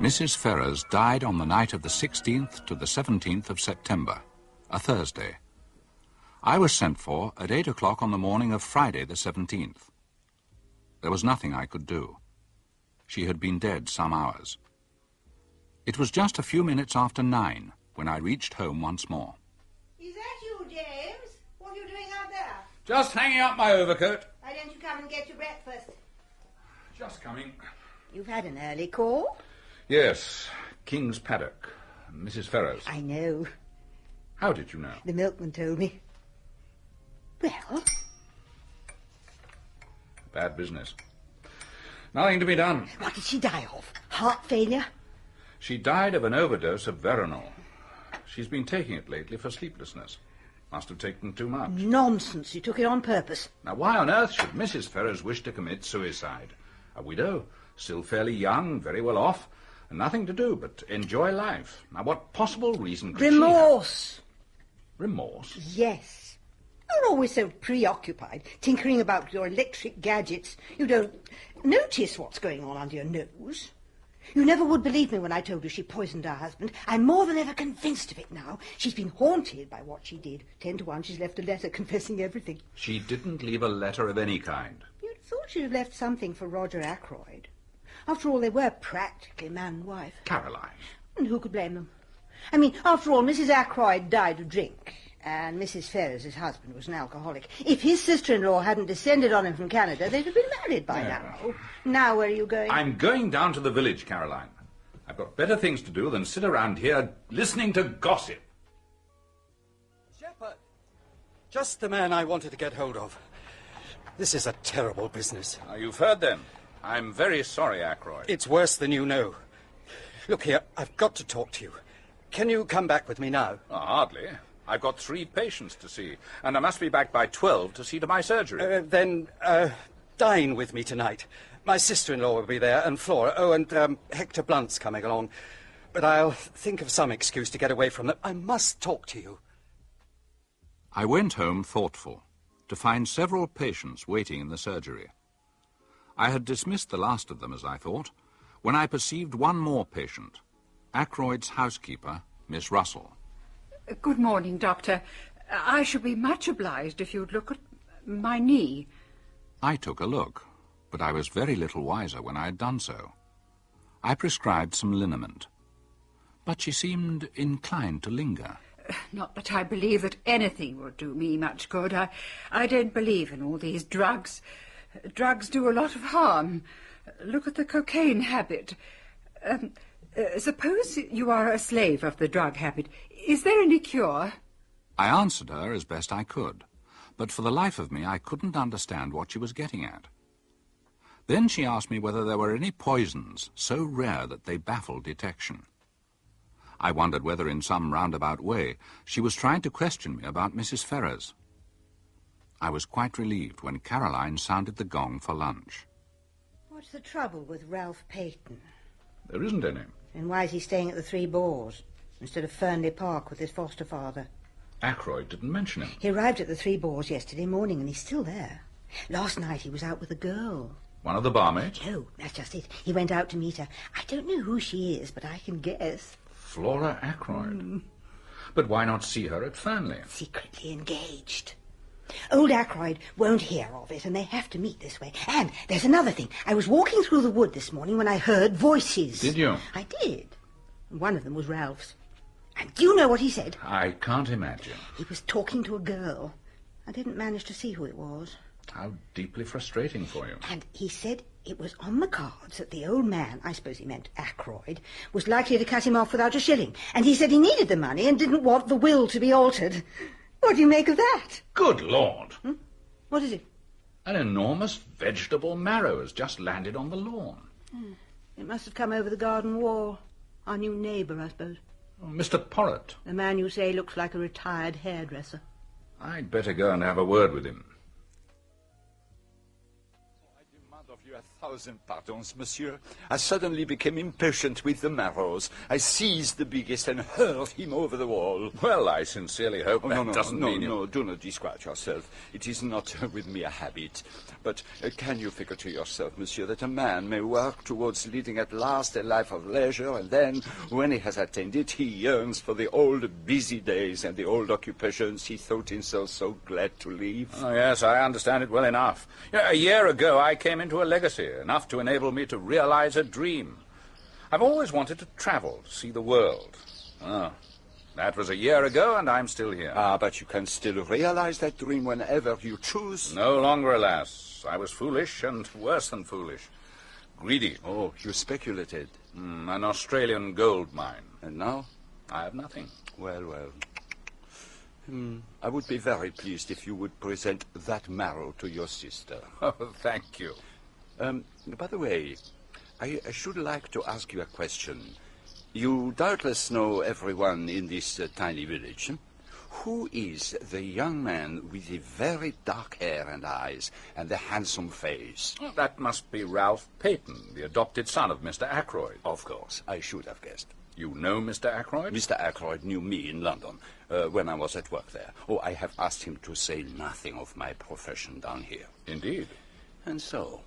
Mrs. Ferrers died on the night of the 16th to the 17th of September, a Thursday. I was sent for at 8 o'clock on the morning of Friday the 17th. There was nothing I could do. She had been dead some hours. It was just a few minutes after 9 when I reached home once more. Is that you, James? What are you doing out there? Just hanging up my overcoat. Why don't you come and get your breakfast? Just coming. You've had an early call? Yes, King's Paddock, Mrs. Ferrers. I know. How did you know? The milkman told me. Well? Bad business. Nothing to be done. What did she die of? Heart failure? She died of an overdose of veronal. She's been taking it lately for sleeplessness. Must have taken too much. Nonsense. She took it on purpose. Now, why on earth should Mrs. Ferrers wish to commit suicide? A widow, still fairly young, very well off, and nothing to do but enjoy life. Now, what possible reason could Remorse. she have? Remorse? Yes. You're always so preoccupied, tinkering about your electric gadgets. You don't notice what's going on under your nose. You never would believe me when I told you she poisoned her husband. I'm more than ever convinced of it now. She's been haunted by what she did. 10 to 1, she's left a letter confessing everything. She didn't leave a letter of any kind. You'd thought she'd have left something for Roger Ackroyd. After all, they were practically man and wife. Caroline. And who could blame them? I mean, after all, Mrs. Ackroyd died of drink, and Mrs. Ferrers' husband was an alcoholic. If his sister-in-law hadn't descended on him from Canada, they'd have been married by now. Now, where are you going? I'm going down to the village, Caroline. I've got better things to do than sit around here listening to gossip. Shepherd! Just the man I wanted to get hold of. This is a terrible business. Now, you've heard then. I'm very sorry, Ackroyd. It's worse than you know. Look here, I've got to talk to you. Can you come back with me now? Hardly. I've got 3 patients to see, and I must be back by 12 to see to my surgery. Then dine with me tonight. My sister-in-law will be there, and Flora. Oh, and Hector Blunt's coming along. But I'll think of some excuse to get away from them. I must talk to you. I went home thoughtful, to find several patients waiting in the surgery. I had dismissed the last of them, as I thought, when I perceived one more patient, Ackroyd's housekeeper, Miss Russell. Good morning, Doctor. I should be much obliged if you'd look at my knee. I took a look, but I was very little wiser when I had done so. I prescribed some liniment, but she seemed inclined to linger. Not that I believe that anything will do me much good. I don't believe in all these drugs. Drugs do a lot of harm. Look at the cocaine habit. Suppose you are a slave of the drug habit. Is there any cure? I answered her as best I could, but for the life of me I couldn't understand what she was getting at. Then she asked me whether there were any poisons so rare that they baffled detection. I wondered whether in some roundabout way she was trying to question me about Mrs. Ferrers. I was quite relieved when Caroline sounded the gong for lunch. What's the trouble with Ralph Peyton? There isn't any. And why is he staying at the Three Boars instead of Fernley Park with his foster father? Ackroyd didn't mention him. He arrived at the Three Boars yesterday morning and he's still there. Last night he was out with a girl. One of the barmaids? No, that's just it. He went out to meet her. I don't know who she is, but I can guess. Flora Ackroyd. But why not see her at Fernley? Secretly engaged. Old Ackroyd won't hear of it, and they have to meet this way. And there's another thing. I was walking through the wood this morning when I heard voices. Did you? I did. One of them was Ralph's. And do you know what he said? I can't imagine. He was talking to a girl. I didn't manage to see who it was. How deeply frustrating for you. And he said it was on the cards that the old man, I suppose he meant Ackroyd, was likely to cut him off without a shilling. And he said he needed the money and didn't want the will to be altered. What do you make of that? Good Lord. What is it? An enormous vegetable marrow has just landed on the lawn. It must have come over the garden wall. Our new neighbour, I suppose. Oh, Mr. Poirot. The man you say looks like a retired hairdresser. I'd better go and have a word with him. I demand of you 1,000 pardons, monsieur. I suddenly became impatient with the marrows. I seized the biggest and hurled him over the wall. Well, I sincerely hope that doesn't mean you... No, do not disquiet yourself. It is not with me a habit. But can you figure to yourself, monsieur, that a man may work towards leading at last a life of leisure, and then, when he has attained it, he yearns for the old busy days and the old occupations he thought himself so glad to leave? Oh, yes, I understand it well enough. A year ago, I came into a legacy, enough to enable me to realize a dream. I've always wanted to travel, to see the world. Oh, that was a year ago, and I'm still here. Ah, but you can still realize that dream whenever you choose. No longer, alas. I was foolish, and worse than foolish. Greedy. Oh, you speculated. An Australian gold mine. And now? I have nothing. Well. I would be very pleased if you would present that marrow to your sister. Oh, thank you. By the way, I should like to ask you a question. You doubtless know everyone in this tiny village. Who is the young man with the very dark hair and eyes and the handsome face? Well, that must be Ralph Peyton, the adopted son of Mr. Ackroyd. Of course, I should have guessed. You know Mr. Ackroyd? Mr. Ackroyd knew me in London when I was at work there. Oh, I have asked him to say nothing of my profession down here. Indeed. And so,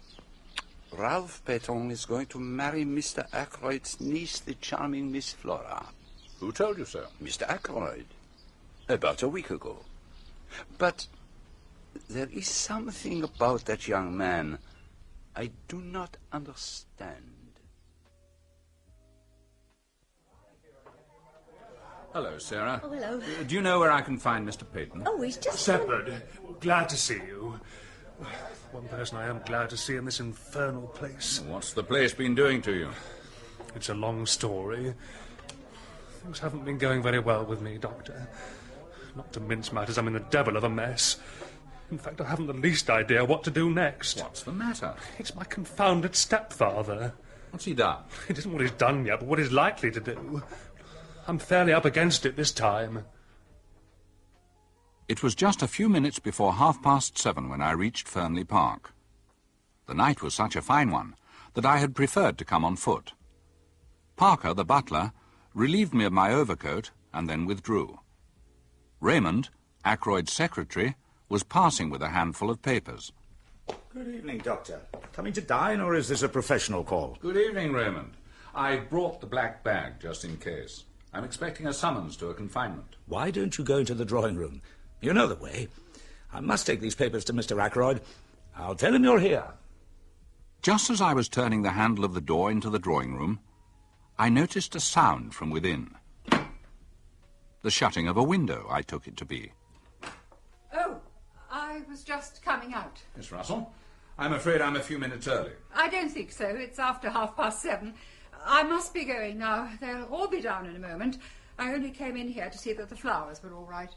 Ralph Peyton is going to marry Mr. Ackroyd's niece, the charming Miss Flora. Who told you so? Mr. Ackroyd. About a week ago. But there is something about that young man I do not understand. Hello, Sarah. Oh, hello. Do you know where I can find Mr. Peyton? Oh, he's just... Shepherd, glad to see you. One person I am glad to see in this infernal place. What's the place been doing to you? It's a long story. Things haven't been going very well with me, Doctor. Not to mince matters, I'm in the devil of a mess. In fact, I haven't the least idea what to do next. What's the matter? It's my confounded stepfather. What's he done? It isn't what he's done yet, but what he's likely to do. I'm fairly up against it this time. It was just a few minutes before 7:30 when I reached Fernley Park. The night was such a fine one that I had preferred to come on foot. Parker, the butler, relieved me of my overcoat and then withdrew. Raymond, Ackroyd's secretary, was passing with a handful of papers. Good evening, Doctor. Coming to dine, or is this a professional call? Good evening, Raymond. I brought the black bag just in case. I'm expecting a summons to a confinement. Why don't you go into the drawing room? You know the way. I must take these papers to Mr. Ackroyd. I'll tell him you're here. Just as I was turning the handle of the door into the drawing room, I noticed a sound from within. The shutting of a window, I took it to be. Oh, I was just coming out. Miss Russell, I'm afraid I'm a few minutes early. I don't think so. It's after 7:30. I must be going now. They'll all be down in a moment. I only came in here to see that the flowers were all right.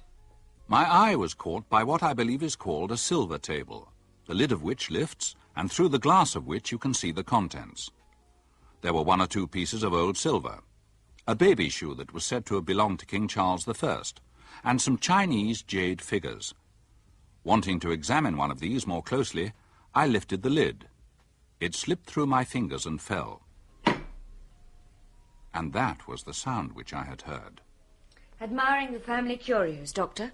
My eye was caught by what I believe is called a silver table, the lid of which lifts, and through the glass of which you can see the contents. There were 1 or 2 pieces of old silver, a baby shoe that was said to have belonged to King Charles I, and some Chinese jade figures. Wanting to examine one of these more closely, I lifted the lid. It slipped through my fingers and fell. And that was the sound which I had heard. Admiring the family curios, Doctor.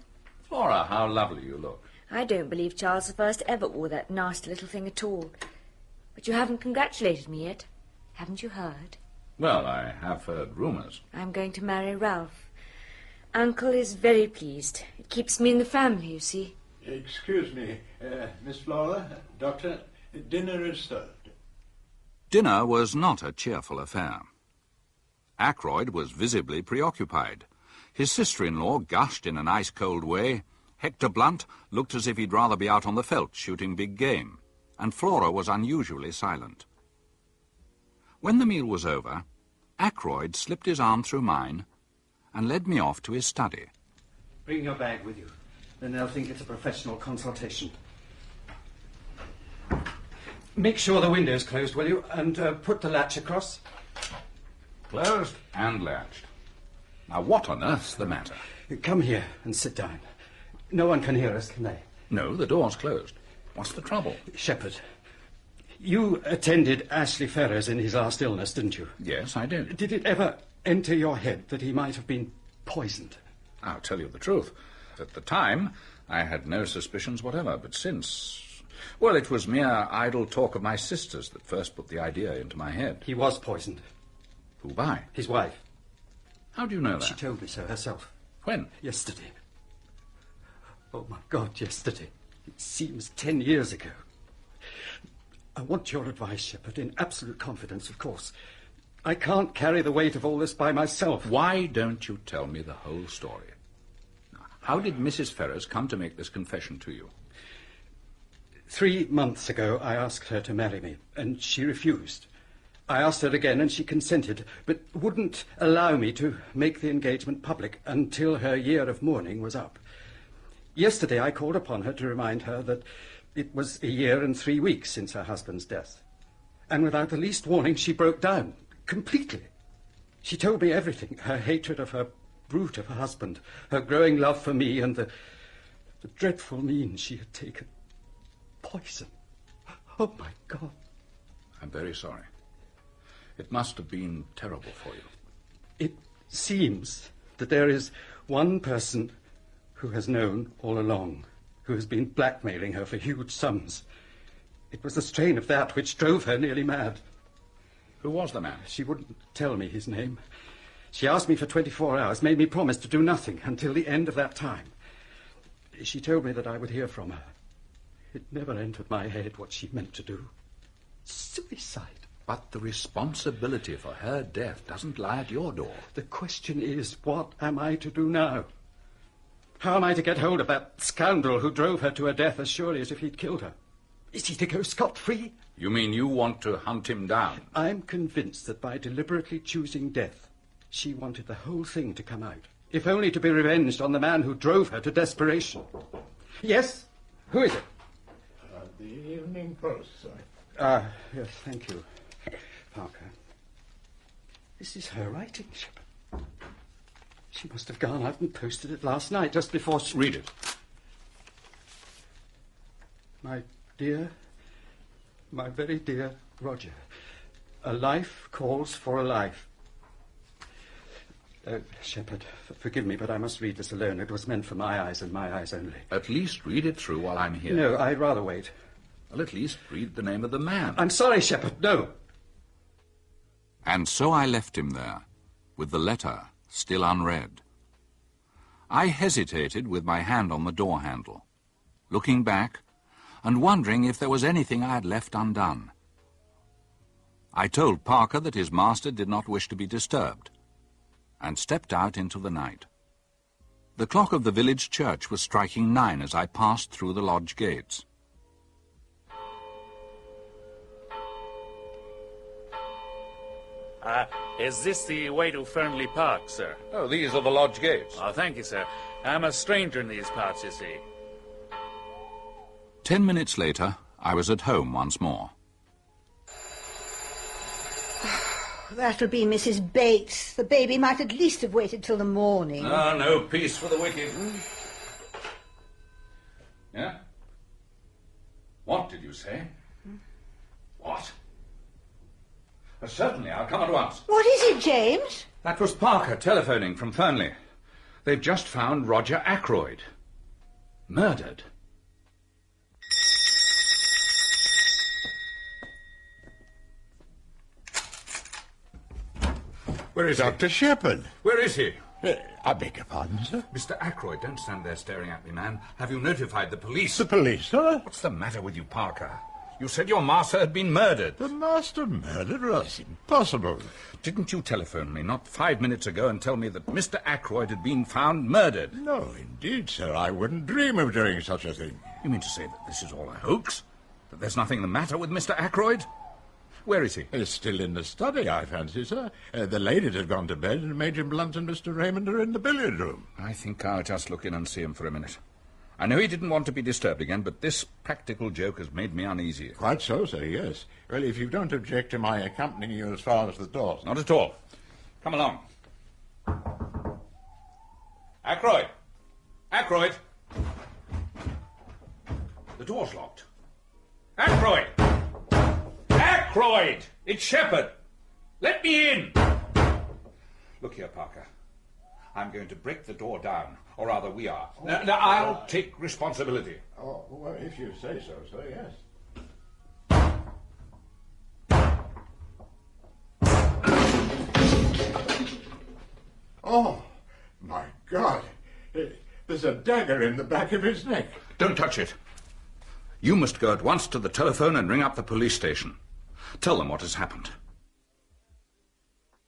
Flora, how lovely you look. I don't believe Charles I ever wore that nasty little thing at all. But you haven't congratulated me yet. Haven't you heard? Well, I have heard rumours. I'm going to marry Ralph. Uncle is very pleased. It keeps me in the family, you see. Excuse me, Miss Flora, Doctor, dinner is served. Dinner was not a cheerful affair. Ackroyd was visibly preoccupied. His sister-in-law gushed in an ice-cold way. Hector Blunt looked as if he'd rather be out on the veldt shooting big game. And Flora was unusually silent. When the meal was over, Ackroyd slipped his arm through mine and led me off to his study. Bring your bag with you. Then they'll think it's a professional consultation. Make sure the window's closed, will you? And put the latch across. Closed and latched. Now, what on earth's the matter? Come here and sit down. No one can hear us, can they? No, the door's closed. What's the trouble? Shepherd, You attended Ashley Ferrers in his last illness, didn't you? Yes, I did. Did it ever enter your head that he might have been poisoned? I'll tell you the truth. At the time, I had no suspicions whatever, but since... Well, it was mere idle talk of my sister's that first put the idea into my head. He was poisoned. Who by? His wife. How do you know that? She told me so herself. When? Yesterday. Oh, my God, yesterday. It seems 10 years ago. I want your advice, Shepherd, in absolute confidence, of course. I can't carry the weight of all this by myself. Why don't you tell me the whole story? How did Mrs. Ferrers come to make this confession to you? 3 months ago, I asked her to marry me, and she refused. I asked her again, and she consented, but wouldn't allow me to make the engagement public until her year of mourning was up. Yesterday, I called upon her to remind her that it was a year and 3 weeks since her husband's death. And without the least warning, she broke down, completely. She told me everything, her hatred of her brute of a husband, her growing love for me, and the dreadful means she had taken. Poison. Oh, my God. I'm very sorry. It must have been terrible for you. It seems that there is one person who has known all along, who has been blackmailing her for huge sums. It was the strain of that which drove her nearly mad. Who was the man? She wouldn't tell me his name. She asked me for 24 hours, made me promise to do nothing until the end of that time. She told me that I would hear from her. It never entered my head what she meant to do. Suicide. But the responsibility for her death doesn't lie at your door. The question is, what am I to do now? How am I to get hold of that scoundrel who drove her to her death as surely as if he'd killed her? Is he to go scot-free? You mean you want to hunt him down? I'm convinced that by deliberately choosing death, she wanted the whole thing to come out, if only to be revenged on the man who drove her to desperation. Yes? Who is it? The Evening Post, sir. Yes, thank you, Parker. This is her writing, Shepherd. She must have gone out and posted it last night, just before she... Read it. My dear, my very dear Roger, a life calls for a life. Shepherd, forgive me, but I must read this alone. It was meant for my eyes and my eyes only. At least read it through while I'm here. No, I'd rather wait. Well, at least read the name of the man. I'm sorry, Shepherd, no. And so I left him there, with the letter still unread. I hesitated with my hand on the door handle, looking back and wondering if there was anything I had left undone. I told Parker that his master did not wish to be disturbed, and stepped out into the night. The clock of the village church was striking 9 as I passed through the lodge gates. Is this the way to Fernley Park, sir? Oh, these are the lodge gates. Oh, thank you, sir. I'm a stranger in these parts, you see. 10 minutes later, I was at home once more. That'll be Mrs. Bates. The baby might at least have waited till the morning. Ah, no peace for the wicked. Yeah? What did you say? What? Certainly, I'll come at once. What is it, James? That was Parker telephoning from Fernley. They've just found Roger Ackroyd. Murdered. Where is Dr. Shepherd. Where is he? I beg your pardon, sir? Mr. Ackroyd, don't stand there staring at me, man. Have you notified the police? The police, sir? What's the matter with you, Parker? You said your master had been murdered. The master murdered? That's impossible. Didn't you telephone me not 5 minutes ago and tell me that Mr. Ackroyd had been found murdered? No, indeed, sir. I wouldn't dream of doing such a thing. You mean to say that this is all a hoax? That there's nothing the matter with Mr. Ackroyd? Where is he? He's still in the study, I fancy, sir. The ladies have gone to bed, and Major Blunt and Mr. Raymond are in the billiard room. I think I'll just look in and see him for a minute. I know he didn't want to be disturbed again, but this practical joke has made me uneasy. Quite so, sir, yes. Well, if you don't object to my accompanying you as far as the door. Not at all. Come along. Ackroyd! Ackroyd! The door's locked. Ackroyd! Ackroyd! It's Shepherd! Let me in! Look here, Parker. I'm going to break the door down, or rather we are. Now I'll take responsibility. Oh, well, if you say so, sir, yes. Oh, my God. There's a dagger in the back of his neck. Don't touch it. You must go at once to the telephone and ring up the police station. Tell them what has happened.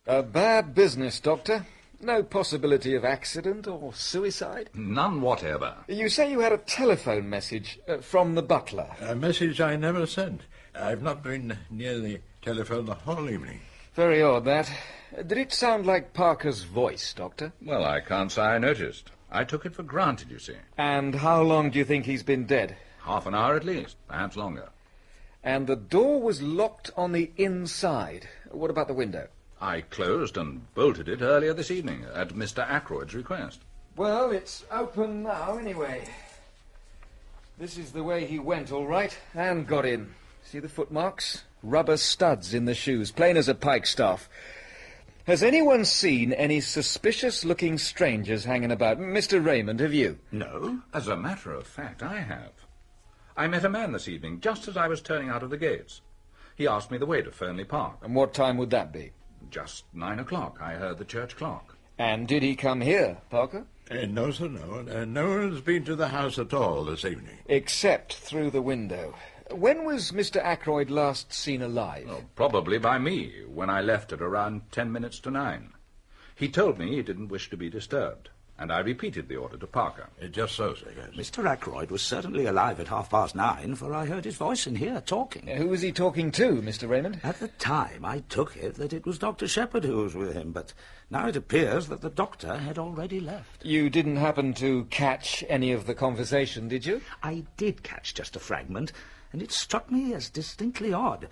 A bad business, Doctor. No possibility of accident or suicide? None whatever. You say you had a telephone message from the butler. A message I never sent. I've not been near the telephone the whole evening. Very odd, that. Did it sound like Parker's voice, Doctor? Well, I can't say I noticed. I took it for granted, you see. And how long do you think he's been dead? Half an hour at least, perhaps longer. And the door was locked on the inside. What about the window? I closed and bolted it earlier this evening, at Mr. Ackroyd's request. Well, it's open now, anyway. This is the way he went, all right, and got in. See the footmarks? Rubber studs in the shoes, plain as a pikestaff. Has anyone seen any suspicious-looking strangers hanging about? Mr. Raymond, have you? No. As a matter of fact, I have. I met a man this evening, just as I was turning out of the gates. He asked me the way to Fernley Park. And what time would that be? Just 9 o'clock. I heard the church clock. And did he come here, Parker? No, sir, no. No one's been to the house at all this evening. Except through the window. When was Mr. Ackroyd last seen alive? Oh, probably by me, when I left at around 10 minutes to 9. He told me he didn't wish to be disturbed, and I repeated the order to Parker. Just so, sir, yes. Mr. Ackroyd was certainly alive at 9:30, for I heard his voice in here talking. Who was he talking to, Mr. Raymond? At the time, I took it that it was Dr. Shepherd who was with him, but now it appears that the doctor had already left. You didn't happen to catch any of the conversation, did you? I did catch just a fragment, and it struck me as distinctly odd.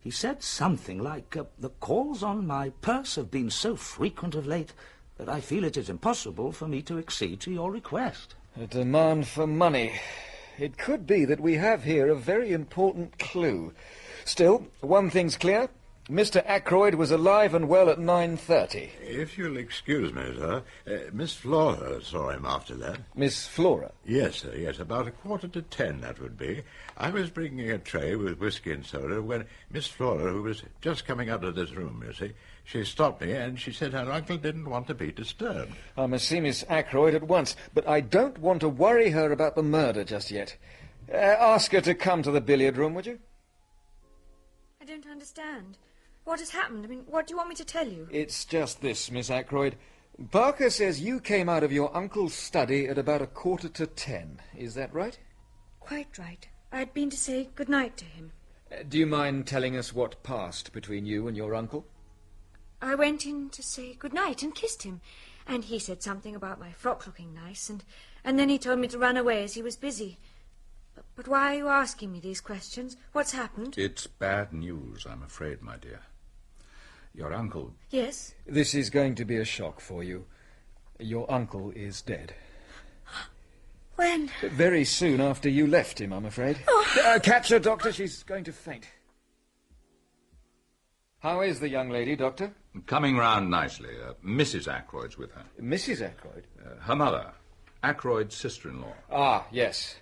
He said something like, the calls on my purse have been so frequent of late that I feel it is impossible for me to accede to your request. A demand for money. It could be that we have here a very important clue. Still, one thing's clear. Mr. Ackroyd was alive and well at 9:30. If you'll excuse me, sir, Miss Flora saw him after that. Miss Flora? Yes, sir, yes, about 9:45, that would be. I was bringing a tray with whiskey and soda when Miss Flora, who was just coming out of this room, you see, she stopped me and she said her uncle didn't want to be disturbed. I must see Miss Ackroyd at once, but I don't want to worry her about the murder just yet. Ask her to come to the billiard room, would you? I don't understand. What has happened? I mean, what do you want me to tell you? It's just this, Miss Ackroyd. Parker says you came out of your uncle's study at about 9:45. Is that right? Quite right. I had been to say good night to him. Do you mind telling us what passed between you and your uncle? I went in to say good night and kissed him, and he said something about my frock looking nice, and then he told me to run away as he was busy. But why are you asking me these questions? What's happened? It's bad news, I'm afraid, my dear. Your uncle... Yes? This is going to be a shock for you. Your uncle is dead. When? Very soon after you left him, I'm afraid. Oh. Catch her, Doctor. She's going to faint. How is the young lady, Doctor? Coming round nicely. Mrs. Ackroyd's with her. Mrs. Ackroyd? Her mother. Ackroyd's sister-in-law. Ah, yes.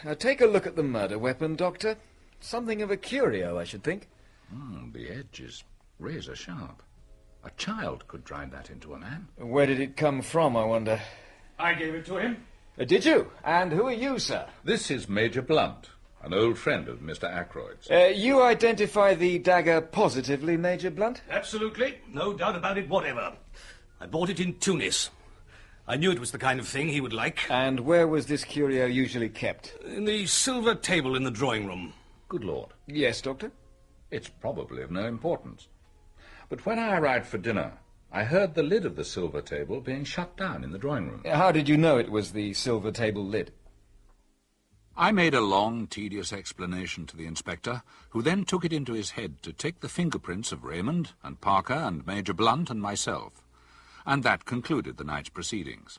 Now take a look at the murder weapon, Doctor. Something of a curio, I should think. The edge is razor sharp. A child could drive that into a man. Where did it come from, I wonder? I gave it to him. Did you? And who are you, sir? This is Major Blunt, an old friend of Mr. Ackroyd's. You identify the dagger positively, Major Blunt? Absolutely. No doubt about it whatever. I bought it in Tunis. I knew it was the kind of thing he would like. And where was this curio usually kept? In the silver table in the drawing room. Good Lord. Yes, Doctor? It's probably of no importance. But when I arrived for dinner, I heard the lid of the silver table being shut down in the drawing room. How did you know it was the silver table lid? I made a long, tedious explanation to the inspector, who then took it into his head to take the fingerprints of Raymond and Parker and Major Blunt and myself. And that concluded the night's proceedings.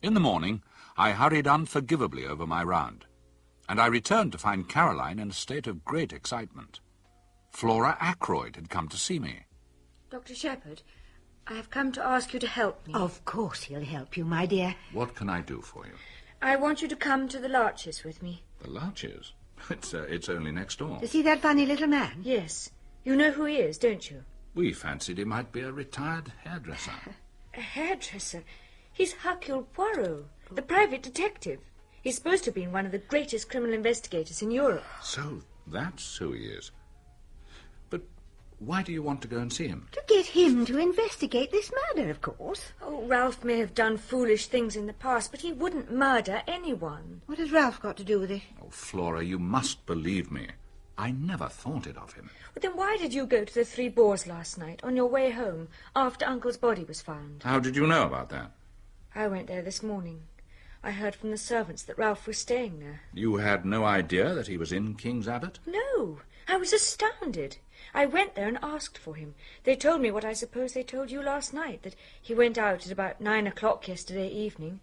In the morning, I hurried unforgivably over my round, and I returned to find Caroline in a state of great excitement. Flora Ackroyd had come to see me. Dr. Shepherd, I have come to ask you to help me. Of course he'll help you, my dear. What can I do for you? I want you to come to the Larches with me. The Larches? It's only next door. To see that funny little man? Yes. You know who he is, don't you? We fancied he might be a retired hairdresser. A hairdresser? He's Hercule Poirot, the private detective. He's supposed to have been one of the greatest criminal investigators in Europe. So that's who he is. But why do you want to go and see him? To get him to investigate this murder, of course. Oh, Ralph may have done foolish things in the past, but he wouldn't murder anyone. What has Ralph got to do with it? Oh, Flora, you must believe me. I never thought it of him. But then why did you go to the Three Boars last night, on your way home, after Uncle's body was found? How did you know about that? I went there this morning. I heard from the servants that Ralph was staying there. You had no idea that he was in King's Abbot? No, I was astounded. I went there and asked for him. They told me what I suppose they told you last night, that he went out at about 9 o'clock yesterday evening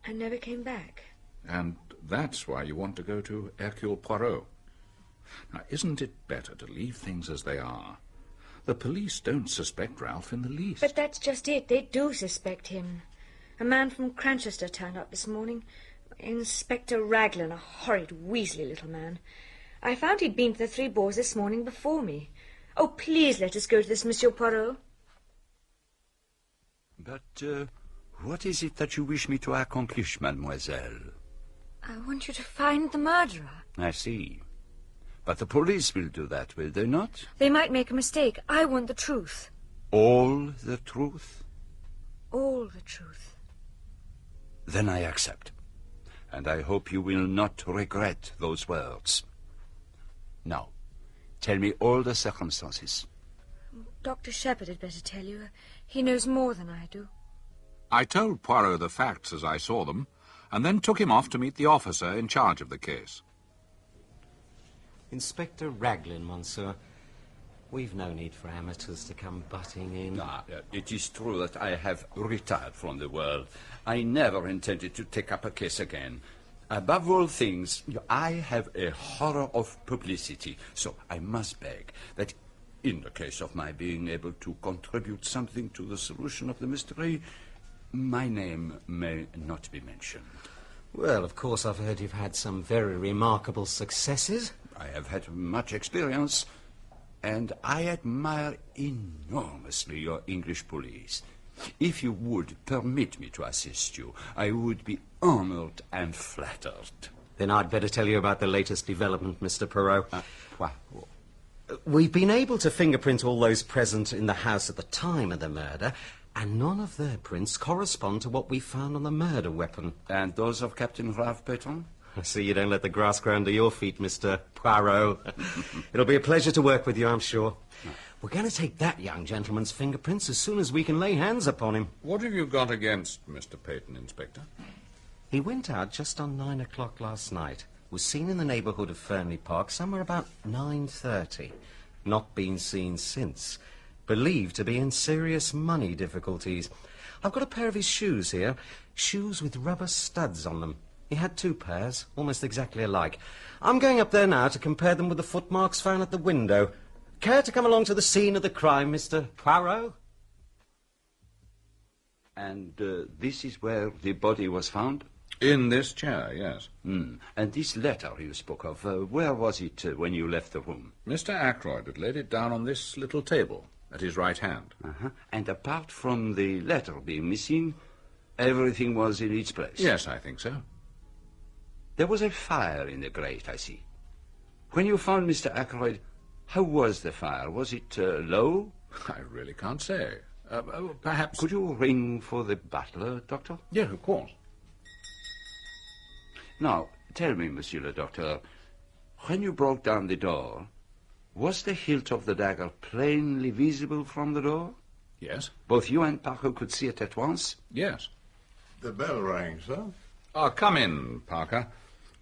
and never came back. And that's why you want to go to Hercule Poirot. Now, isn't it better to leave things as they are? The police don't suspect Ralph in the least. But that's just it. They do suspect him. A man from Cranchester turned up this morning. Inspector Raglan, a horrid, weaselly little man. I found he'd been to the Three Boars this morning before me. Oh, please let us go to this Monsieur Poirot. But what is it that you wish me to accomplish, mademoiselle? I want you to find the murderer. I see. But the police will do that, will they not? They might make a mistake. I want the truth. All the truth? All the truth. Then I accept. And I hope you will not regret those words. Now, tell me all the circumstances. Dr. Shepherd had better tell you. He knows more than I do. I told Poirot the facts as I saw them, and then took him off to meet the officer in charge of the case. Inspector Raglan, monsieur. We've no need for amateurs to come butting in. It is true that I have retired from the world. I never intended to take up a case again. Above all things, I have a horror of publicity, so I must beg that in the case of my being able to contribute something to the solution of the mystery, my name may not be mentioned. Well, of course, I've heard you've had some very remarkable successes. I have had much experience, and I admire enormously your English police. If you would permit me to assist you, I would be honored and flattered. Then I'd better tell you about the latest development, Mr. Poirot. We've been able to fingerprint all those present in the house at the time of the murder, and none of their prints correspond to what we found on the murder weapon. And those of Captain Ralph Peton? I see you don't let the grass grow under your feet, Mr. Poirot. It'll be a pleasure to work with you, I'm sure. We're going to take that young gentleman's fingerprints as soon as we can lay hands upon him. What have you got against Mr. Peyton, Inspector? He went out just on 9 o'clock last night. Was seen in the neighbourhood of Fernley Park somewhere about 9:30. Not been seen since. Believed to be in serious money difficulties. I've got a pair of his shoes here. Shoes with rubber studs on them. He had 2 pairs, almost exactly alike. I'm going up there now to compare them with the footmarks found at the window. Care to come along to the scene of the crime, Mr. Poirot? And this is where the body was found? In this chair, yes. And this letter you spoke of, where was it when you left the room? Mr. Ackroyd had laid it down on this little table at his right hand. And apart from the letter being missing, everything was in its place? Yes, I think so. There was a fire in the grate, I see. When you found Mr. Ackroyd, how was the fire? Was it low? I really can't say. Perhaps... Could you ring for the butler, Doctor? Yes, of course. Now, tell me, Monsieur le Docteur, when you broke down the door, was the hilt of the dagger plainly visible from the door? Yes. Both you and Parker could see it at once? Yes. The bell rang, sir. Come in, Parker.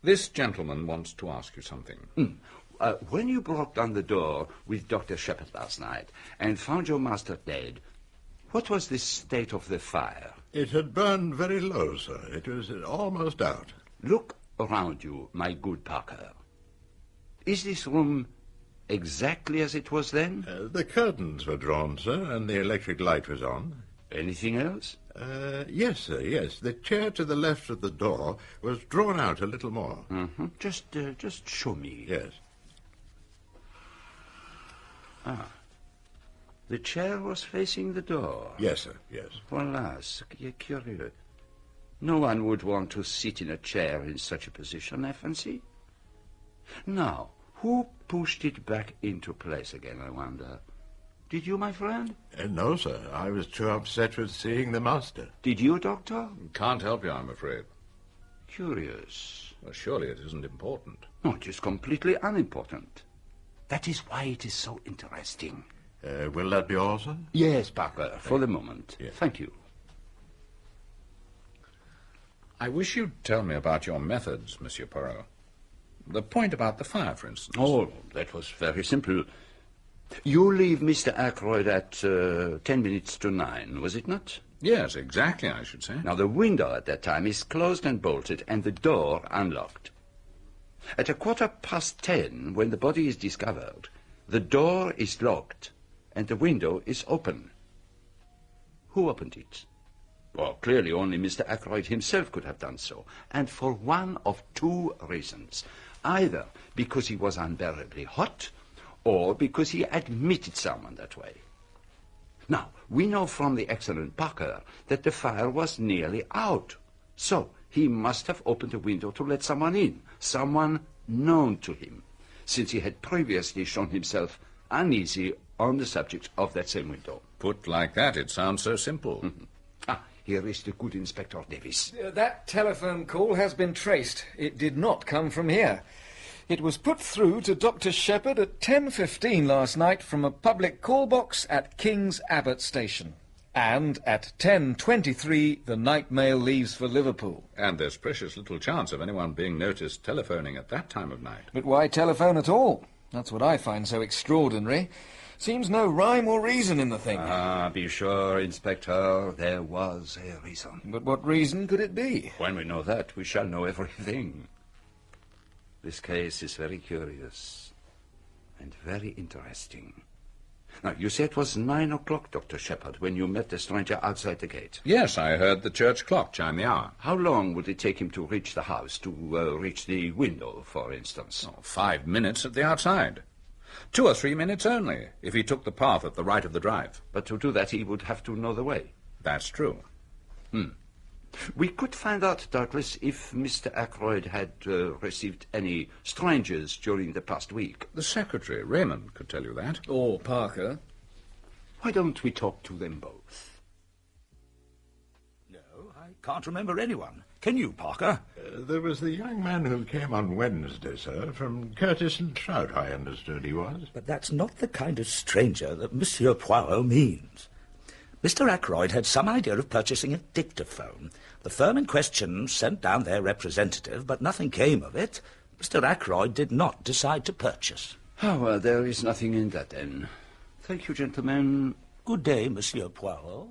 This gentleman wants to ask you something. When you broke down the door with Dr. Shepherd last night and found your master dead, what was the state of the fire? It had burned very low, sir. It was almost out. Look around you, my good Parker. Is this room exactly as it was then? The curtains were drawn, sir, and the electric light was on. Anything else? Yes, sir, yes. The chair to the left of the door was drawn out a little more. Mm-hmm. Just show me. Yes. Ah. The chair was facing the door. Yes, sir, yes. Voilà, curieux. No one would want to sit in a chair in such a position, I fancy. Now, who pushed it back into place again, I wonder? Did you, my friend? No, sir. I was too upset with seeing the master. Did you, Doctor? Can't help you, I'm afraid. Curious. Well, surely it isn't important. No, it is completely unimportant. That is why it is so interesting. Will that be all, sir? Yes, Parker, for the moment. Yes. Thank you. I wish you'd tell me about your methods, Monsieur Poirot. The point about the fire, for instance. Oh, that was very simple. You leave Mr. Ackroyd at 10 minutes to 9, was it not? Yes, exactly, I should say. Now, the window at that time is closed and bolted, and the door unlocked. At 10:15, when the body is discovered, the door is locked, and the window is open. Who opened it? Well, clearly only Mr. Ackroyd himself could have done so, and for one of two reasons. Either because he was unbearably hot, or because he admitted someone that way. Now, we know from the excellent Parker that the fire was nearly out. So, he must have opened the window to let someone in, someone known to him, since he had previously shown himself uneasy on the subject of that same window. Put like that, it sounds so simple. Here is the good Inspector Davis. That telephone call has been traced. It did not come from here. It was put through to Dr. Shepherd at 10:15 last night from a public call box at King's Abbot Station. And at 10:23, the night mail leaves for Liverpool. And there's precious little chance of anyone being noticed telephoning at that time of night. But why telephone at all? That's what I find so extraordinary. Seems no rhyme or reason in the thing. Be sure, Inspector, there was a reason. But what reason could it be? When we know that, we shall know everything. This case is very curious and very interesting. Now, you say it was 9 o'clock, Dr. Shepherd, when you met the stranger outside the gate. Yes, I heard the church clock chime the hour. How long would it take him to reach the house, to reach the window, for instance? 5 minutes at the outside. 2 or 3 minutes only, if he took the path at the right of the drive. But to do that, he would have to know the way. That's true. We could find out, doubtless, if Mr. Ackroyd had received any strangers during the past week. The secretary, Raymond, could tell you that. Or Parker. Why don't we talk to them both? No, I can't remember anyone. Can you, Parker? There was the young man who came on Wednesday, sir, from Curtis and Trout, I understood he was. But that's not the kind of stranger that Monsieur Poirot means. Mr. Ackroyd had some idea of purchasing a dictaphone. The firm in question sent down their representative, but nothing came of it. Mr. Ackroyd did not decide to purchase. Oh, well, there is nothing in that, then. Thank you, gentlemen. Good day, Monsieur Poirot.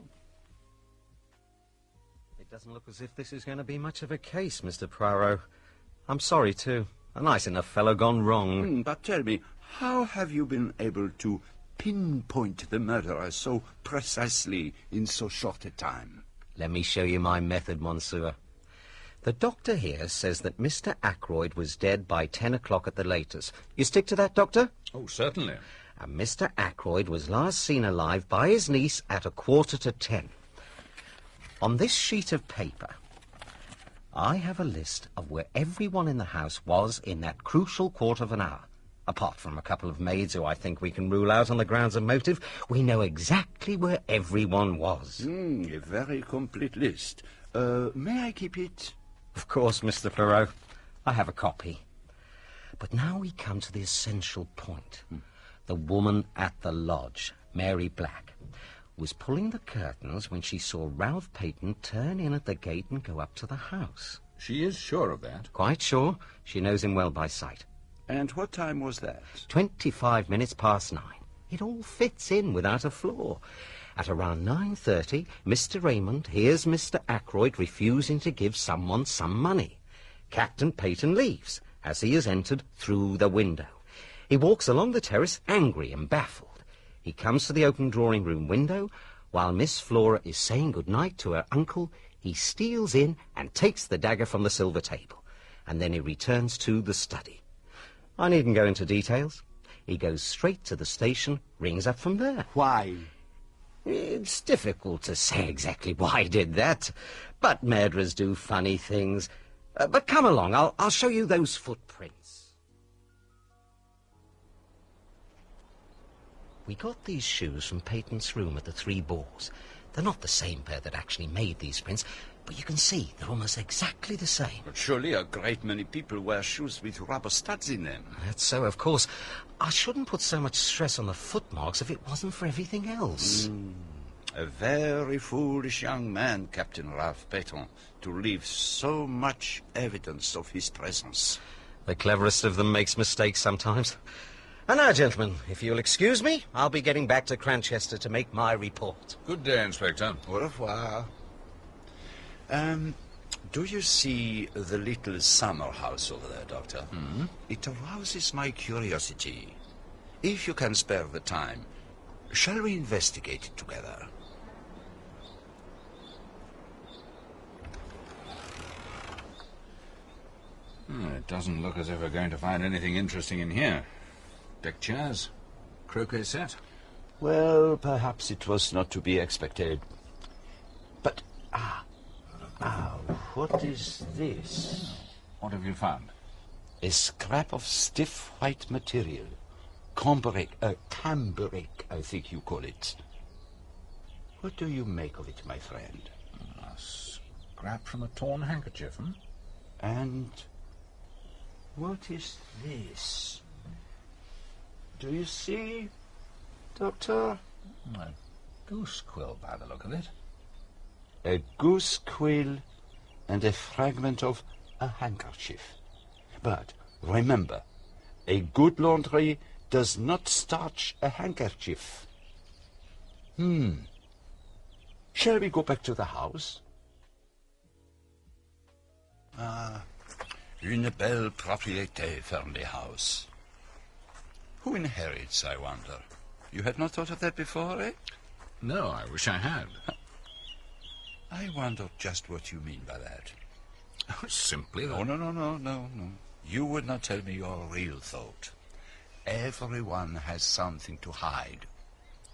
It doesn't look as if this is going to be much of a case, Mr. Poirot. I'm sorry, too. A nice enough fellow gone wrong. But tell me, how have you been able to pinpoint the murderer so precisely in so short a time? Let me show you my method, Monsieur. The doctor here says that Mr. Ackroyd was dead by 10 o'clock at the latest. You stick to that, Doctor? Oh, certainly. And Mr. Ackroyd was last seen alive by his niece at 9:45. On this sheet of paper, I have a list of where everyone in the house was in that crucial quarter of an hour. Apart from a couple of maids who I think we can rule out on the grounds of motive, we know exactly where everyone was. A very complete list. May I keep it? Of course, Mr. Poirot. I have a copy. But now we come to the essential point. The woman at the lodge, Mary Black, was pulling the curtains when she saw Ralph Peyton turn in at the gate and go up to the house. She is sure of that? Quite sure. She knows him well by sight. And what time was that? 25 minutes past 9. It all fits in without a flaw. At around 9:30, Mr. Raymond hears Mr. Ackroyd refusing to give someone some money. Captain Peyton leaves, as he has entered through the window. He walks along the terrace, angry and baffled. He comes to the open drawing-room window. While Miss Flora is saying good-night to her uncle, he steals in and takes the dagger from the silver table. And then he returns to the study. I needn't go into details. He goes straight to the station, rings up from there. Why? It's difficult to say exactly why he did that, but murderers do funny things. But come along, I'll show you those footprints. We got these shoes from Peyton's room at the Three Boars. They're not the same pair that actually made these prints, but you can see they're almost exactly the same. But surely a great many people wear shoes with rubber studs in them. That's so, of course. I shouldn't put so much stress on the footmarks if it wasn't for everything else. A very foolish young man, Captain Ralph Peyton, to leave so much evidence of his presence. The cleverest of them makes mistakes sometimes. And now, gentlemen, if you'll excuse me, I'll be getting back to Cranchester to make my report. Good day, Inspector. Au revoir. Do you see the little summer house over there, Doctor? It arouses my curiosity. If you can spare the time, shall we investigate it together? It doesn't look as if we're going to find anything interesting in here. Deck chairs, croquet set. Well, perhaps it was not to be expected. But, what is this? What have you found? A scrap of stiff white material. Cambric, I think you call it. What do you make of it, my friend? A scrap from a torn handkerchief, And what is this? Do you see, Doctor? A goose quill, by the look of it. A goose quill and a fragment of a handkerchief. But remember, a good laundry does not starch a handkerchief. Shall we go back to the house? Une belle propriété, Fernley House. Who inherits, I wonder? You had not thought of that before, eh? No, I wish I had. I wonder just what you mean by that. Simply that... Oh, no. You would not tell me your real thought. Everyone has something to hide.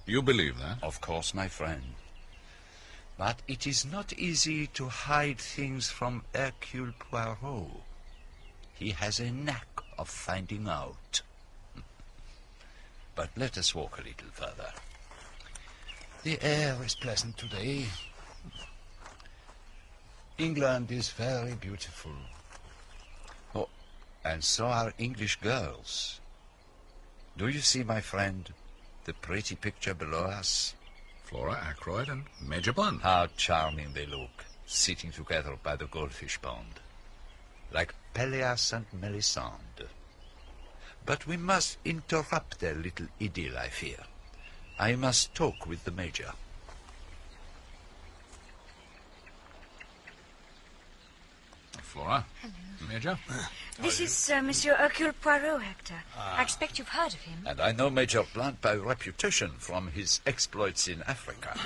You believe that? Of course, my friend. But it is not easy to hide things from Hercule Poirot. He has a knack of finding out. But let us walk a little further. The air is pleasant today. England is very beautiful. Oh, and so are English girls. Do you see, my friend, the pretty picture below us? Flora Ackroyd and Major Blunt. How charming they look, sitting together by the goldfish pond. Like Peleas and Melisande. But we must interrupt their little idyll, I fear. I must talk with the Major. Flora. Hello. Major. This is Monsieur Hercule Poirot, Hector. I expect you've heard of him. And I know Major Blunt by reputation from his exploits in Africa.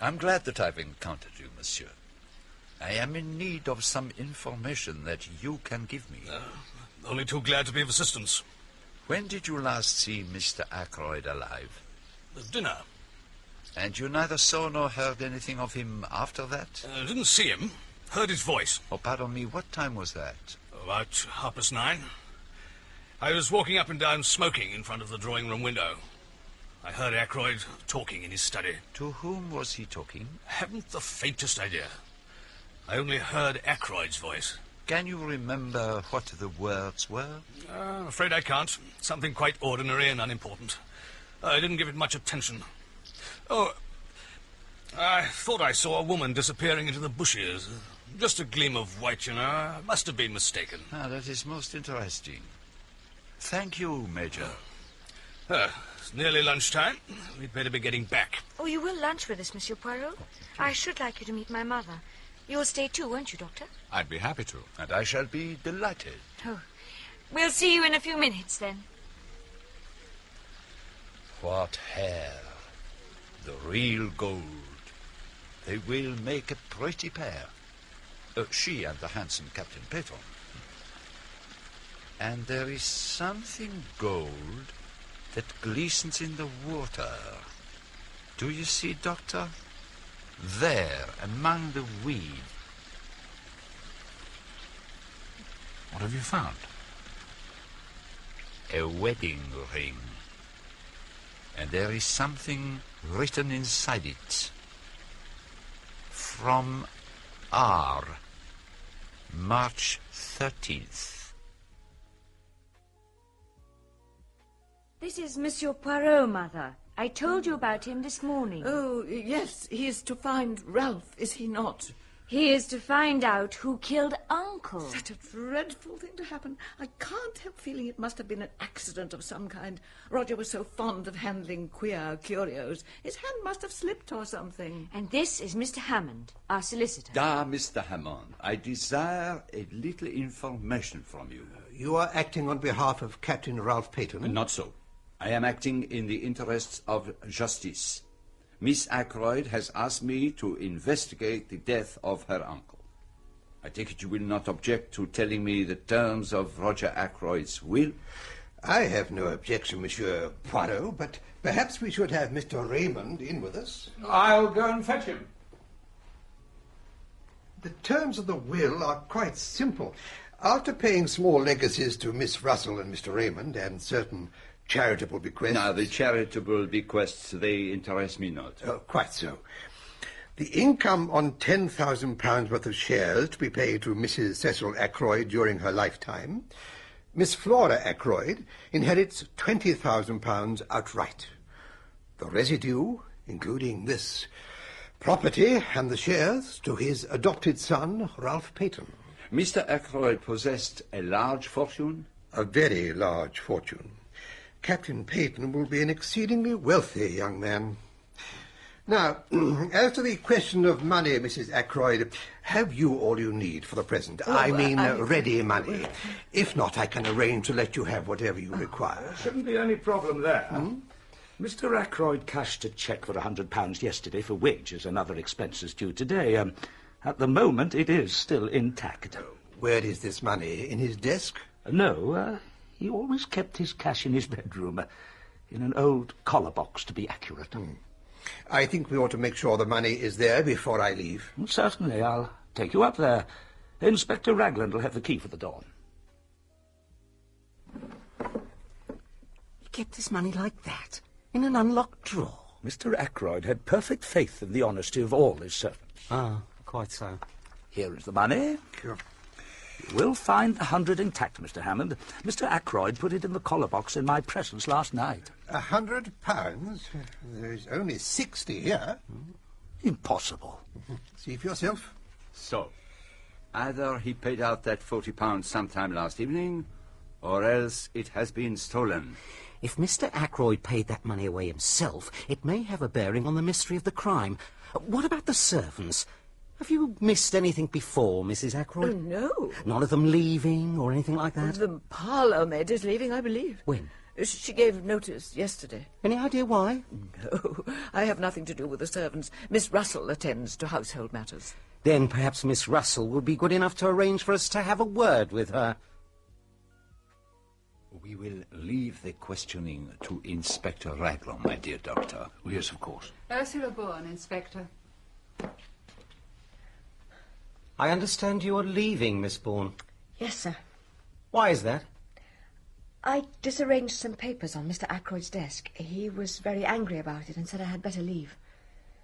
I'm glad that I've encountered you, monsieur. I am in need of some information that you can give me. Only too glad to be of assistance. When did you last see Mr. Ackroyd alive? At dinner. And you neither saw nor heard anything of him after that? Didn't see him. Heard his voice. Oh, pardon me, what time was that? About 9:30. I was walking up and down smoking in front of the drawing-room window. I heard Ackroyd talking in his study. To whom was he talking? Haven't the faintest idea. I only heard Ackroyd's voice. Can you remember what the words were? I'm afraid I can't. Something quite ordinary and unimportant. I didn't give it much attention. Oh, I thought I saw a woman disappearing into the bushes. Just a gleam of white, you know. I must have been mistaken. That is most interesting. Thank you, Major. It's nearly lunchtime. We'd better be getting back. Oh, you will lunch with us, Monsieur Poirot? I should like you to meet my mother. You'll stay too, won't you, Doctor? I'd be happy to. And I shall be delighted. Oh, we'll see you in a few minutes, then. What hair! The real gold. They will make a pretty pair. She and the handsome Captain Peyton. And there is something gold that glistens in the water. Do you see, Doctor? There, among the weed. What have you found? A wedding ring. And there is something written inside it. From R. March 13th. This is Monsieur Poirot, Mother. I told you about him this morning. Oh, yes, he is to find Ralph, is he not? He is to find out who killed Uncle. Such a dreadful thing to happen. I can't help feeling it must have been an accident of some kind. Roger was so fond of handling queer curios. His hand must have slipped or something. And this is Mr. Hammond, our solicitor. Mr. Hammond, I desire a little information from you. You are acting on behalf of Captain Ralph Peyton? Not so. I am acting in the interests of justice. Miss Ackroyd has asked me to investigate the death of her uncle. I take it you will not object to telling me the terms of Roger Ackroyd's will? I have no objection, Monsieur Poirot, but perhaps we should have Mr. Raymond in with us. I'll go and fetch him. The terms of the will are quite simple. After paying small legacies to Miss Russell and Mr. Raymond and certain charitable bequests... Now, the charitable bequests, they interest me not. Oh, quite so. The income on £10,000 worth of shares to be paid to Mrs. Cecil Ackroyd during her lifetime. Miss Flora Ackroyd inherits £20,000 outright. The residue, including this property and the shares, to his adopted son, Ralph Peyton. Mr. Ackroyd possessed a large fortune? A very large fortune. Captain Peyton will be an exceedingly wealthy young man. Now, as to the question of money, Mrs. Ackroyd, have you all you need for the present? Ready money. If not, I can arrange to let you have whatever you require. There shouldn't be any problem there. Mr. Ackroyd cashed a cheque for £100 yesterday for wages and other expenses due today. At the moment, it is still intact. Where is this money? In his desk? No, he always kept his cash in his bedroom, in an old collar box, to be accurate. I think we ought to make sure the money is there before I leave. Certainly, I'll take you up there. Inspector Ragland will have the key for the door. He kept his money like that, in an unlocked drawer. Mr. Ackroyd had perfect faith in the honesty of all his servants. Ah, quite so. Here is the money. Sure. You will find the 100 intact, Mr. Hammond. Mr. Ackroyd put it in the collar box in my presence last night. £100? There's only 60 here. Impossible. See for yourself. So, either he paid out that £40 sometime last evening, or else it has been stolen. If Mr. Ackroyd paid that money away himself, it may have a bearing on the mystery of the crime. What about the servants? Have you missed anything before, Mrs. Ackroyd? Oh, no. None of them leaving or anything like that? The parlour maid is leaving, I believe. When? She gave notice yesterday. Any idea why? No, I have nothing to do with the servants. Miss Russell attends to household matters. Then perhaps Miss Russell will be good enough to arrange for us to have a word with her. We will leave the questioning to Inspector Ragland, my dear doctor. Yes, of course. Ursula Bourne, Inspector. I understand you are leaving, Miss Bourne. Yes, sir. Why is that? I disarranged some papers on Mr. Ackroyd's desk. He was very angry about it and said I had better leave.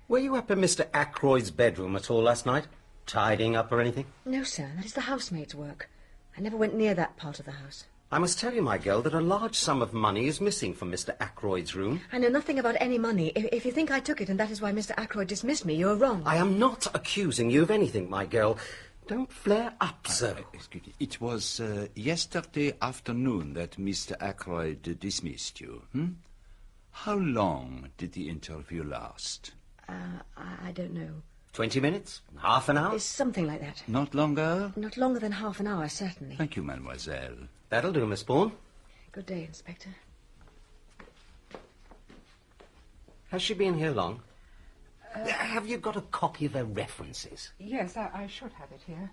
Were you up in Mr. Ackroyd's bedroom at all last night? Tidying up or anything? No, sir. That is the housemaid's work. I never went near that part of the house. I must tell you, my girl, that a large sum of money is missing from Mr. Ackroyd's room. I know nothing about any money. If you think I took it and that is why Mr. Ackroyd dismissed me, you're wrong. I am not accusing you of anything, my girl. Don't flare up, sir. Excuse me. It was yesterday afternoon that Mr. Ackroyd dismissed you. How long did the interview last? I don't know. 20 minutes? Half an hour? It's something like that. Not longer? Not longer than half an hour, certainly. Thank you, mademoiselle. That'll do, Miss Bourne. Good day, Inspector. Has she been here long? Have you got a copy of her references? Yes, I should have it here.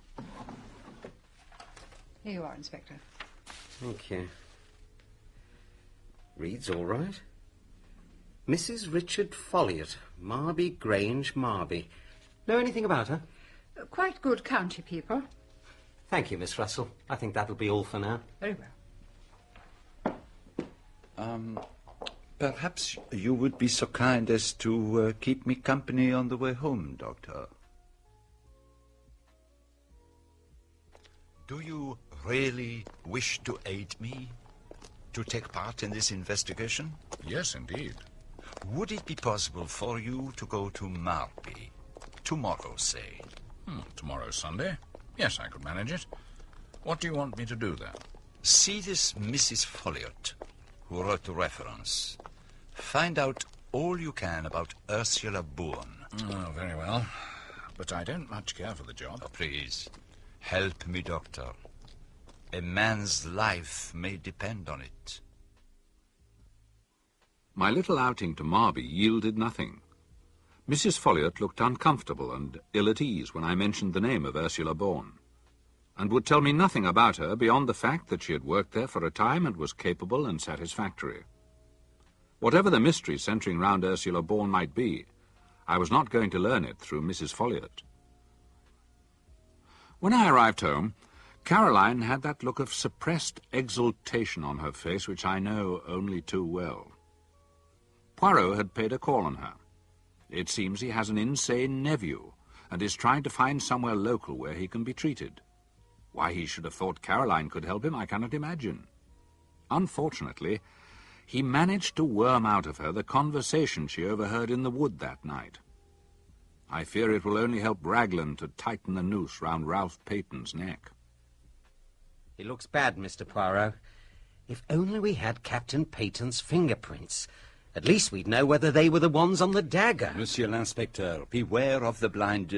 Here you are, Inspector. Thank you. Reads all right. Mrs. Richard Folliot, Marby Grange, Marby. Know anything about her? Quite good county people. Thank you, Miss Russell. I think that'll be all for now. Very well. Perhaps you would be so kind as to keep me company on the way home, Doctor. Do you really wish to aid me? To take part in this investigation? Yes, indeed. Would it be possible for you to go to Marby tomorrow, say? Tomorrow's Sunday. Yes, I could manage it. What do you want me to do there? See this Mrs. Folliot, who wrote the reference. Find out all you can about Ursula Bourne. Oh, very well. But I don't much care for the job. Oh, please, help me, Doctor. A man's life may depend on it. My little outing to Marby yielded nothing. Mrs. Folliot looked uncomfortable and ill at ease when I mentioned the name of Ursula Bourne, and would tell me nothing about her beyond the fact that she had worked there for a time and was capable and satisfactory. Whatever the mystery centering round Ursula Bourne might be, I was not going to learn it through Mrs. Folliot. When I arrived home, Caroline had that look of suppressed exultation on her face which I know only too well. Poirot had paid a call on her. It seems he has an insane nephew and is trying to find somewhere local where he can be treated. Why he should have thought Caroline could help him, I cannot imagine. Unfortunately, he managed to worm out of her the conversation she overheard in the wood that night. I fear it will only help Raglan to tighten the noose round Ralph Peyton's neck. He looks bad, Mr. Poirot. If only we had Captain Peyton's fingerprints. At least we'd know whether they were the ones on the dagger. Monsieur l'Inspecteur, beware of the blind,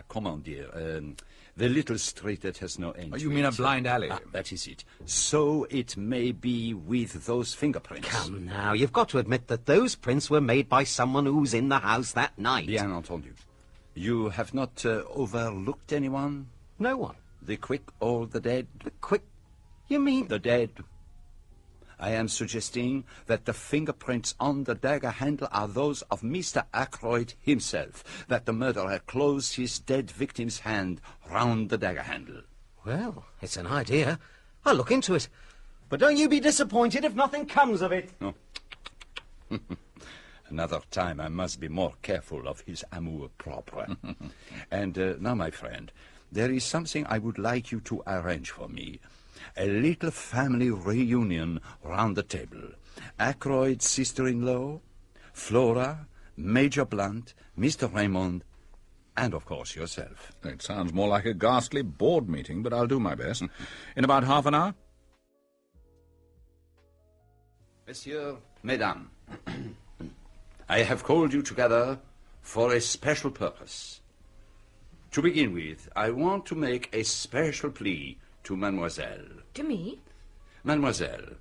comment dire, the little street that has no end. Oh, you mean a blind alley? That is it. So it may be with those fingerprints. Come now, you've got to admit that those prints were made by someone who was in the house that night. Bien entendu. You have not overlooked anyone? No one. The quick or the dead? The quick? You mean? The dead. I am suggesting that the fingerprints on the dagger handle are those of Mr. Ackroyd himself, that the murderer closed his dead victim's hand round the dagger handle. Well, it's an idea. I'll look into it. But don't you be disappointed if nothing comes of it. No. Another time I must be more careful of his amour-propre. And now, my friend, there is something I would like you to arrange for me. A little family reunion round the table. Ackroyd's sister-in-law, Flora, Major Blunt, Mr. Raymond, and, of course, yourself. It sounds more like a ghastly board meeting, but I'll do my best. In about half an hour? Messieurs, Mesdames, I have called you together for a special purpose. To begin with, I want to make a special plea to Mademoiselle. To me? Mademoiselle,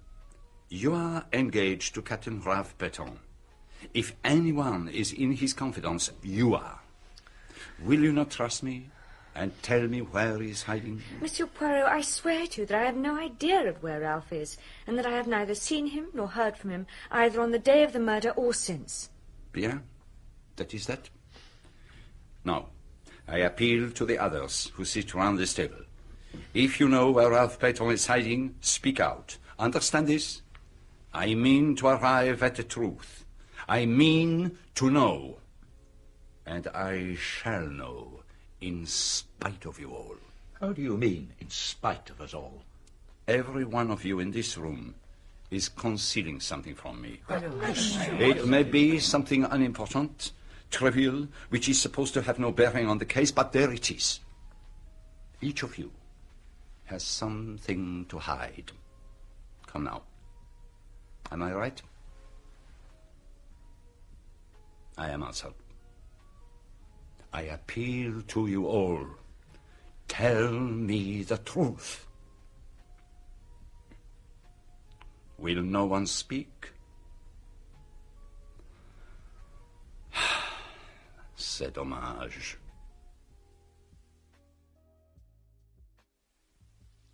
you are engaged to Captain Ralph Peyton. If anyone is in his confidence, you are. Will you not trust me and tell me where he is hiding? Monsieur Poirot, I swear to you that I have no idea of where Ralph is, and that I have neither seen him nor heard from him, either on the day of the murder or since. Bien, that is that. Now, I appeal to the others who sit round this table. If you know where Ralph Peyton is hiding, speak out. Understand this? I mean to arrive at the truth. I mean to know. And I shall know, in spite of you all. How do you mean, in spite of us all? Every one of you in this room is concealing something from me. It may be something unimportant, trivial, which is supposed to have no bearing on the case, but there it is. Each of you has something to hide. Come now. Am I right? I am answered. I appeal to you all. Tell me the truth. Will no one speak? C'est dommage.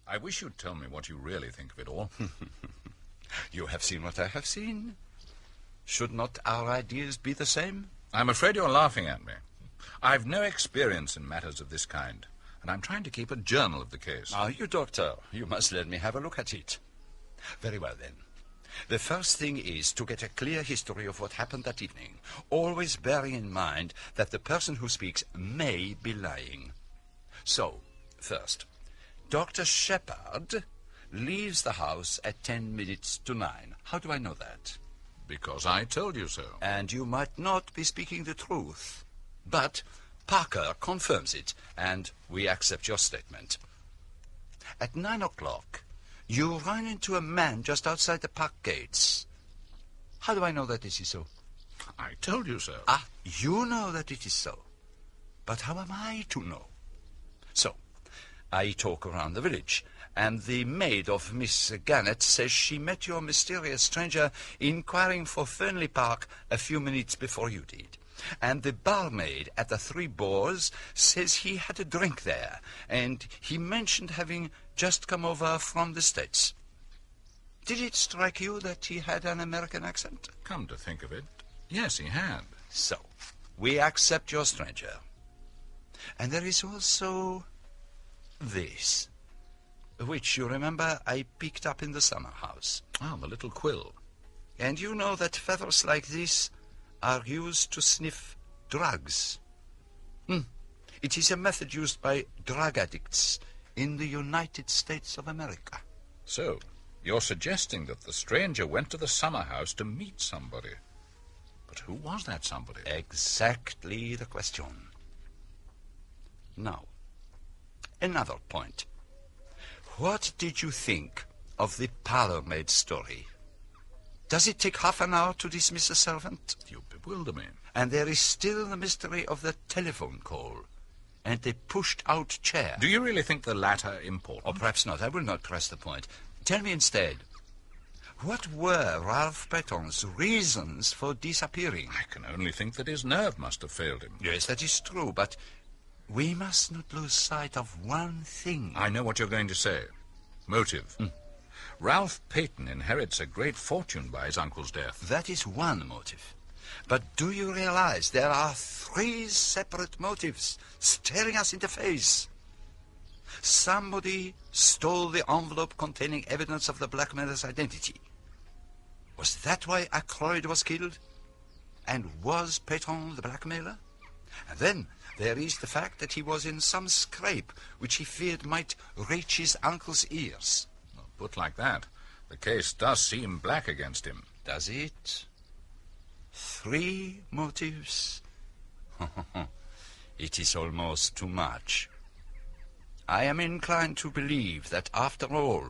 I wish you'd tell me what you really think of it all. You have seen what I have seen. Should not our ideas be the same? I'm afraid you're laughing at me. I've no experience in matters of this kind, and I'm trying to keep a journal of the case. Are you, Doctor? You must let me have a look at it. Very well, then. The first thing is to get a clear history of what happened that evening, always bearing in mind that the person who speaks may be lying. So, first, Dr. Shepherd leaves the house at 10 minutes to 9. How do I know that? Because I told you so. And you might not be speaking the truth. But Parker confirms it, and we accept your statement. At 9 o'clock, you run into a man just outside the park gates. How do I know that this is so? I told you so. Ah, you know that it is so. But how am I to know? So, I talk around the village, and the maid of Miss Gannett says she met your mysterious stranger inquiring for Fernley Park a few minutes before you did. And the barmaid at the Three Boars says he had a drink there, and he mentioned having just come over from the States. Did it strike you that he had an American accent? Come to think of it, yes, he had. So, we accept your stranger. And there is also this, which, you remember, I picked up in the summer house. Ah, the little quill. And you know that feathers like this are used to sniff drugs. It is a method used by drug addicts in the United States of America. So, you're suggesting that the stranger went to the summer house to meet somebody. But who was that somebody? Exactly the question. Now, another point. What did you think of the parlour-maid story? Does it take half an hour to dismiss a servant? You bewilder me. And there is still the mystery of the telephone call and the pushed-out chair. Do you really think the latter important? Or perhaps not. I will not press the point. Tell me instead, what were Ralph Breton's reasons for disappearing? I can only think that his nerve must have failed him. Yes, that is true, but we must not lose sight of one thing. I know what you're going to say. Motive. Ralph Peyton inherits a great fortune by his uncle's death. That is one motive. But do you realize there are 3 separate motives staring us in the face? Somebody stole the envelope containing evidence of the blackmailer's identity. Was that why Ackroyd was killed? And was Peyton the blackmailer? And then there is the fact that he was in some scrape which he feared might reach his uncle's ears. Well, put like that, the case does seem black against him. Does it? 3 motives? It is almost too much. I am inclined to believe that, after all,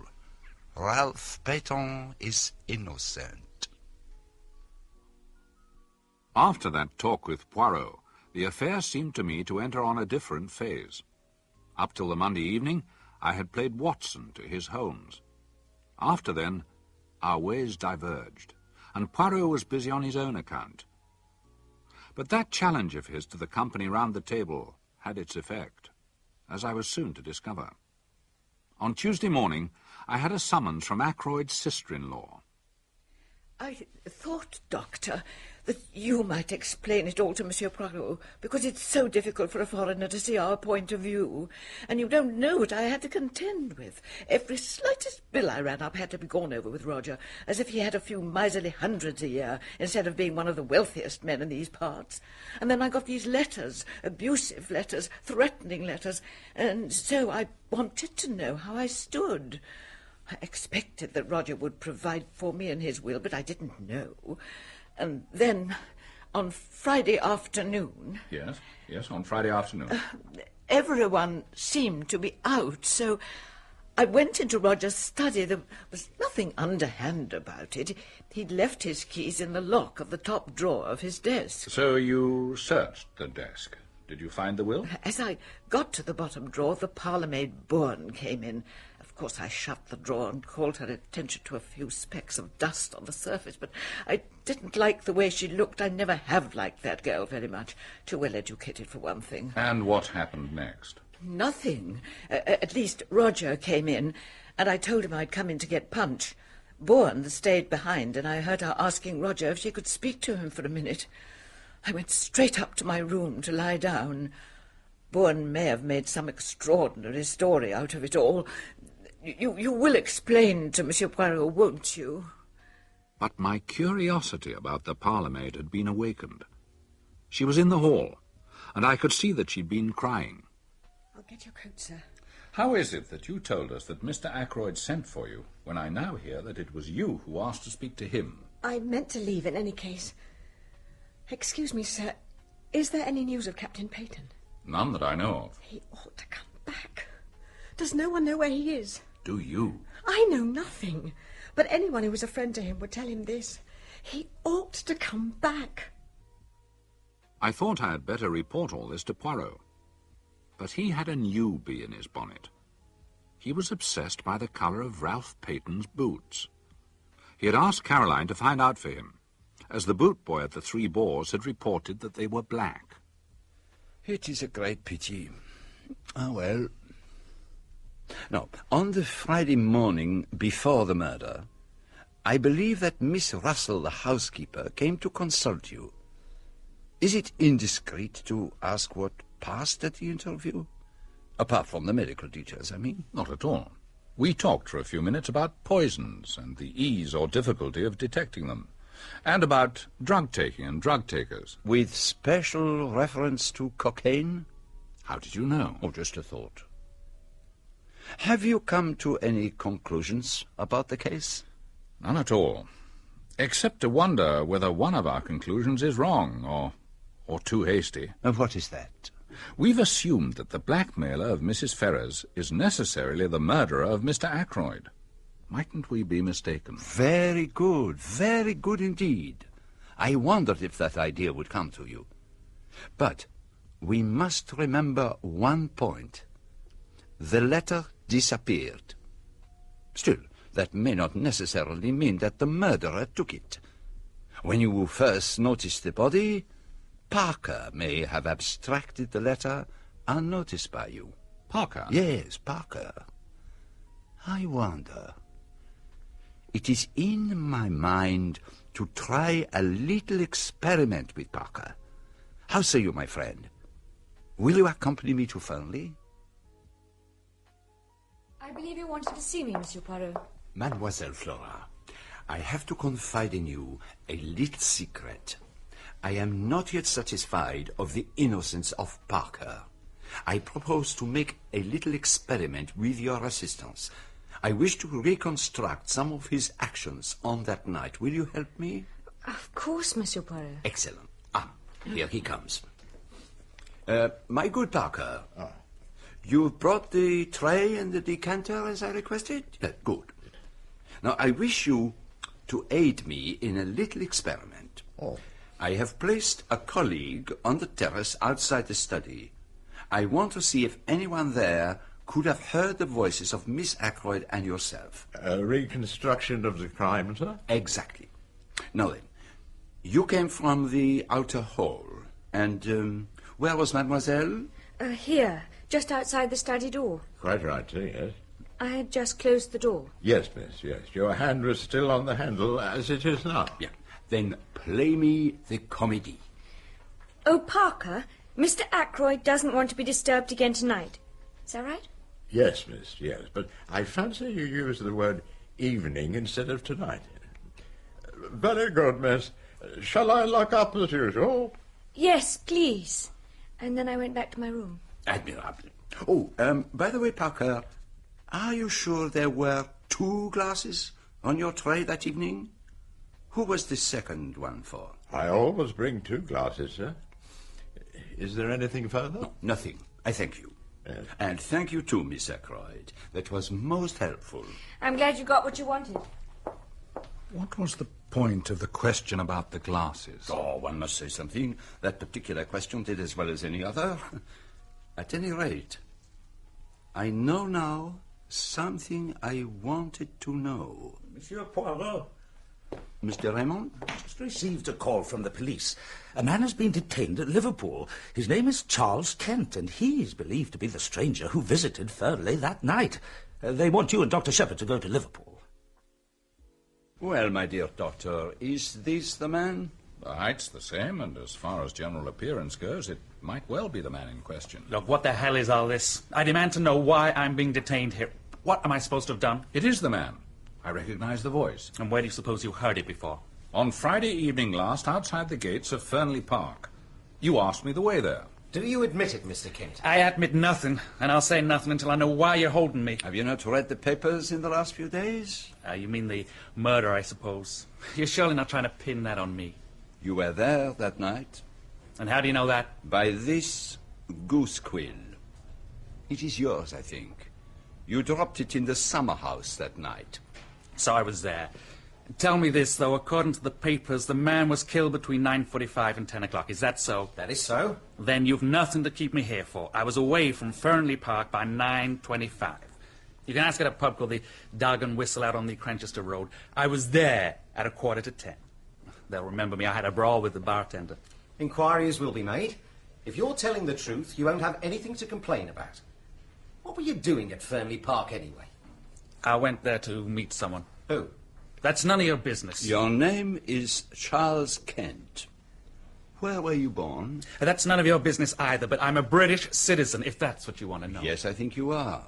Ralph Peyton is innocent. After that talk with Poirot, the affair seemed to me to enter on a different phase. Up till the Monday evening, I had played Watson to his Holmes. After then, our ways diverged, and Poirot was busy on his own account. But that challenge of his to the company round the table had its effect, as I was soon to discover. On Tuesday morning, I had a summons from Ackroyd's sister-in-law. I thought, Doctor, that you might explain it all to Monsieur Poirot, because it's so difficult for a foreigner to see our point of view, and you don't know what I had to contend with. Every slightest bill I ran up had to be gone over with Roger, as if he had a few miserly hundreds a year, instead of being one of the wealthiest men in these parts. And then I got these letters, abusive letters, threatening letters, and so I wanted to know how I stood. I expected that Roger would provide for me in his will, but I didn't know. And then, on Friday afternoon... Yes, on Friday afternoon. Everyone seemed to be out, so I went into Roger's study. There was nothing underhand about it. He'd left his keys in the lock of the top drawer of his desk. So you searched the desk. Did you find the will? As I got to the bottom drawer, the parlour-maid Bourne came in. Of course, I shut the drawer and called her attention to a few specks of dust on the surface, but I didn't like the way she looked. I never have liked that girl very much. Too well educated, for one thing. And what happened next? Nothing. At least Roger came in, and I told him I'd come in to get punch. Bourne stayed behind, and I heard her asking Roger if she could speak to him for a minute. I went straight up to my room to lie down. Bourne may have made some extraordinary story out of it all. You will explain to Monsieur Poirot, won't you? But my curiosity about the parlour-maid had been awakened. She was in the hall, and I could see that she'd been crying. I'll get your coat, sir. How is it that you told us that Mr. Ackroyd sent for you, when I now hear that it was you who asked to speak to him? I meant to leave in any case. Excuse me, sir. Is there any news of Captain Peyton? None that I know of. He ought to come back. Does no one know where he is? Do you? I know nothing. But anyone who was a friend to him would tell him this. He ought to come back. I thought I had better report all this to Poirot. But he had a new bee in his bonnet. He was obsessed by the colour of Ralph Peyton's boots. He had asked Caroline to find out for him, as the boot boy at the Three Boars had reported that they were black. It is a great pity. Ah, well. Now, on the Friday morning before the murder, I believe that Miss Russell, the housekeeper, came to consult you. Is it indiscreet to ask what passed at the interview? Apart from the medical details, I mean. Not at all. We talked for a few minutes about poisons and the ease or difficulty of detecting them, and about drug-taking and drug-takers. With special reference to cocaine? How did you know? Oh, just a thought. Have you come to any conclusions about the case? None at all, except to wonder whether one of our conclusions is wrong or too hasty. And what is that? We've assumed that the blackmailer of Mrs. Ferrers is necessarily the murderer of Mr. Ackroyd. Mightn't we be mistaken? Very good indeed. I wondered if that idea would come to you. But we must remember one point. The letter disappeared. Still, that may not necessarily mean that the murderer took it. When you first noticed the body, Parker may have abstracted the letter unnoticed by you. Parker? Yes, Parker. I wonder. It is in my mind to try a little experiment with Parker. How say you, my friend? Will you accompany me to Fernley? I believe you wanted to see me, Monsieur Poirot. Mademoiselle Flora, I have to confide in you a little secret. I am not yet satisfied of the innocence of Parker. I propose to make a little experiment with your assistance. I wish to reconstruct some of his actions on that night. Will you help me? Of course, Monsieur Poirot. Excellent. Here he comes. My good Parker, you've brought the tray and the decanter as I requested? Good. Now, I wish you to aid me in a little experiment. I have placed a colleague on the terrace outside the study. I want to see if anyone there could have heard the voices of Miss Ackroyd and yourself. A reconstruction of the crime, sir? Exactly. Now then, you came from the outer hall, and where was Mademoiselle? Here, just outside the study door. Quite right, sir, yes. I had just closed the door. Yes, miss, yes. Your hand was still on the handle, as it is now. Yeah. Then play me the comedy. Oh, Parker, Mr. Ackroyd doesn't want to be disturbed again tonight. Is that right? Yes, miss, yes. But I fancy you used the word evening instead of tonight. Very good, miss. Shall I lock up as usual? Yes, please. And then I went back to my room. Admirable. Oh, by the way, Parker, are you sure there were 2 glasses on your tray that evening? Who was the second one for? I always bring 2 glasses, sir. Is there anything further? No, nothing. I thank you. Yes. And thank you too, Miss Ackroyd. That was most helpful. I'm glad you got what you wanted. What was the point of the question about the glasses? Oh, one must say something. That particular question did as well as any other. At any rate, I know now something I wanted to know. Monsieur Poirot. Mr. Raymond? Just received a call from the police. A man has been detained at Liverpool. His name is Charles Kent, and he is believed to be the stranger who visited Fernley that night. They want you and Dr. Shepherd to go to Liverpool. Well, my dear doctor, is this the man? The height's the same, and as far as general appearance goes, it might well be the man in question. Look, what the hell is all this? I demand to know why I'm being detained here. What am I supposed to have done? It is the man. I recognize the voice. And where do you suppose you heard it before? On Friday evening last, outside the gates of Fernley Park. You asked me the way there. Do you admit it, Mr. Kent? I admit nothing, and I'll say nothing until I know why you're holding me. Have you not read the papers in the last few days? You mean the murder, I suppose. You're surely not trying to pin that on me. You were there that night. And how do you know that? By this goose quill. It is yours, I think. You dropped it in the summer house that night. So I was there. Tell me this, though. According to the papers, the man was killed between 9:45 and 10 o'clock. Is that so? That is so. Then you've nothing to keep me here for. I was away from Fernley Park by 9:25. You can ask at a pub called the Dog and Whistle out on the Cranchester Road. I was there at 9:45. They'll remember me. I had a brawl with the bartender. Inquiries will be made. If you're telling the truth, you won't have anything to complain about. What were you doing at Fernley Park, anyway? I went there to meet someone. Who? That's none of your business. Your name is Charles Kent. Where were you born? That's none of your business either, but I'm a British citizen, if that's what you want to know. Yes, I think you are.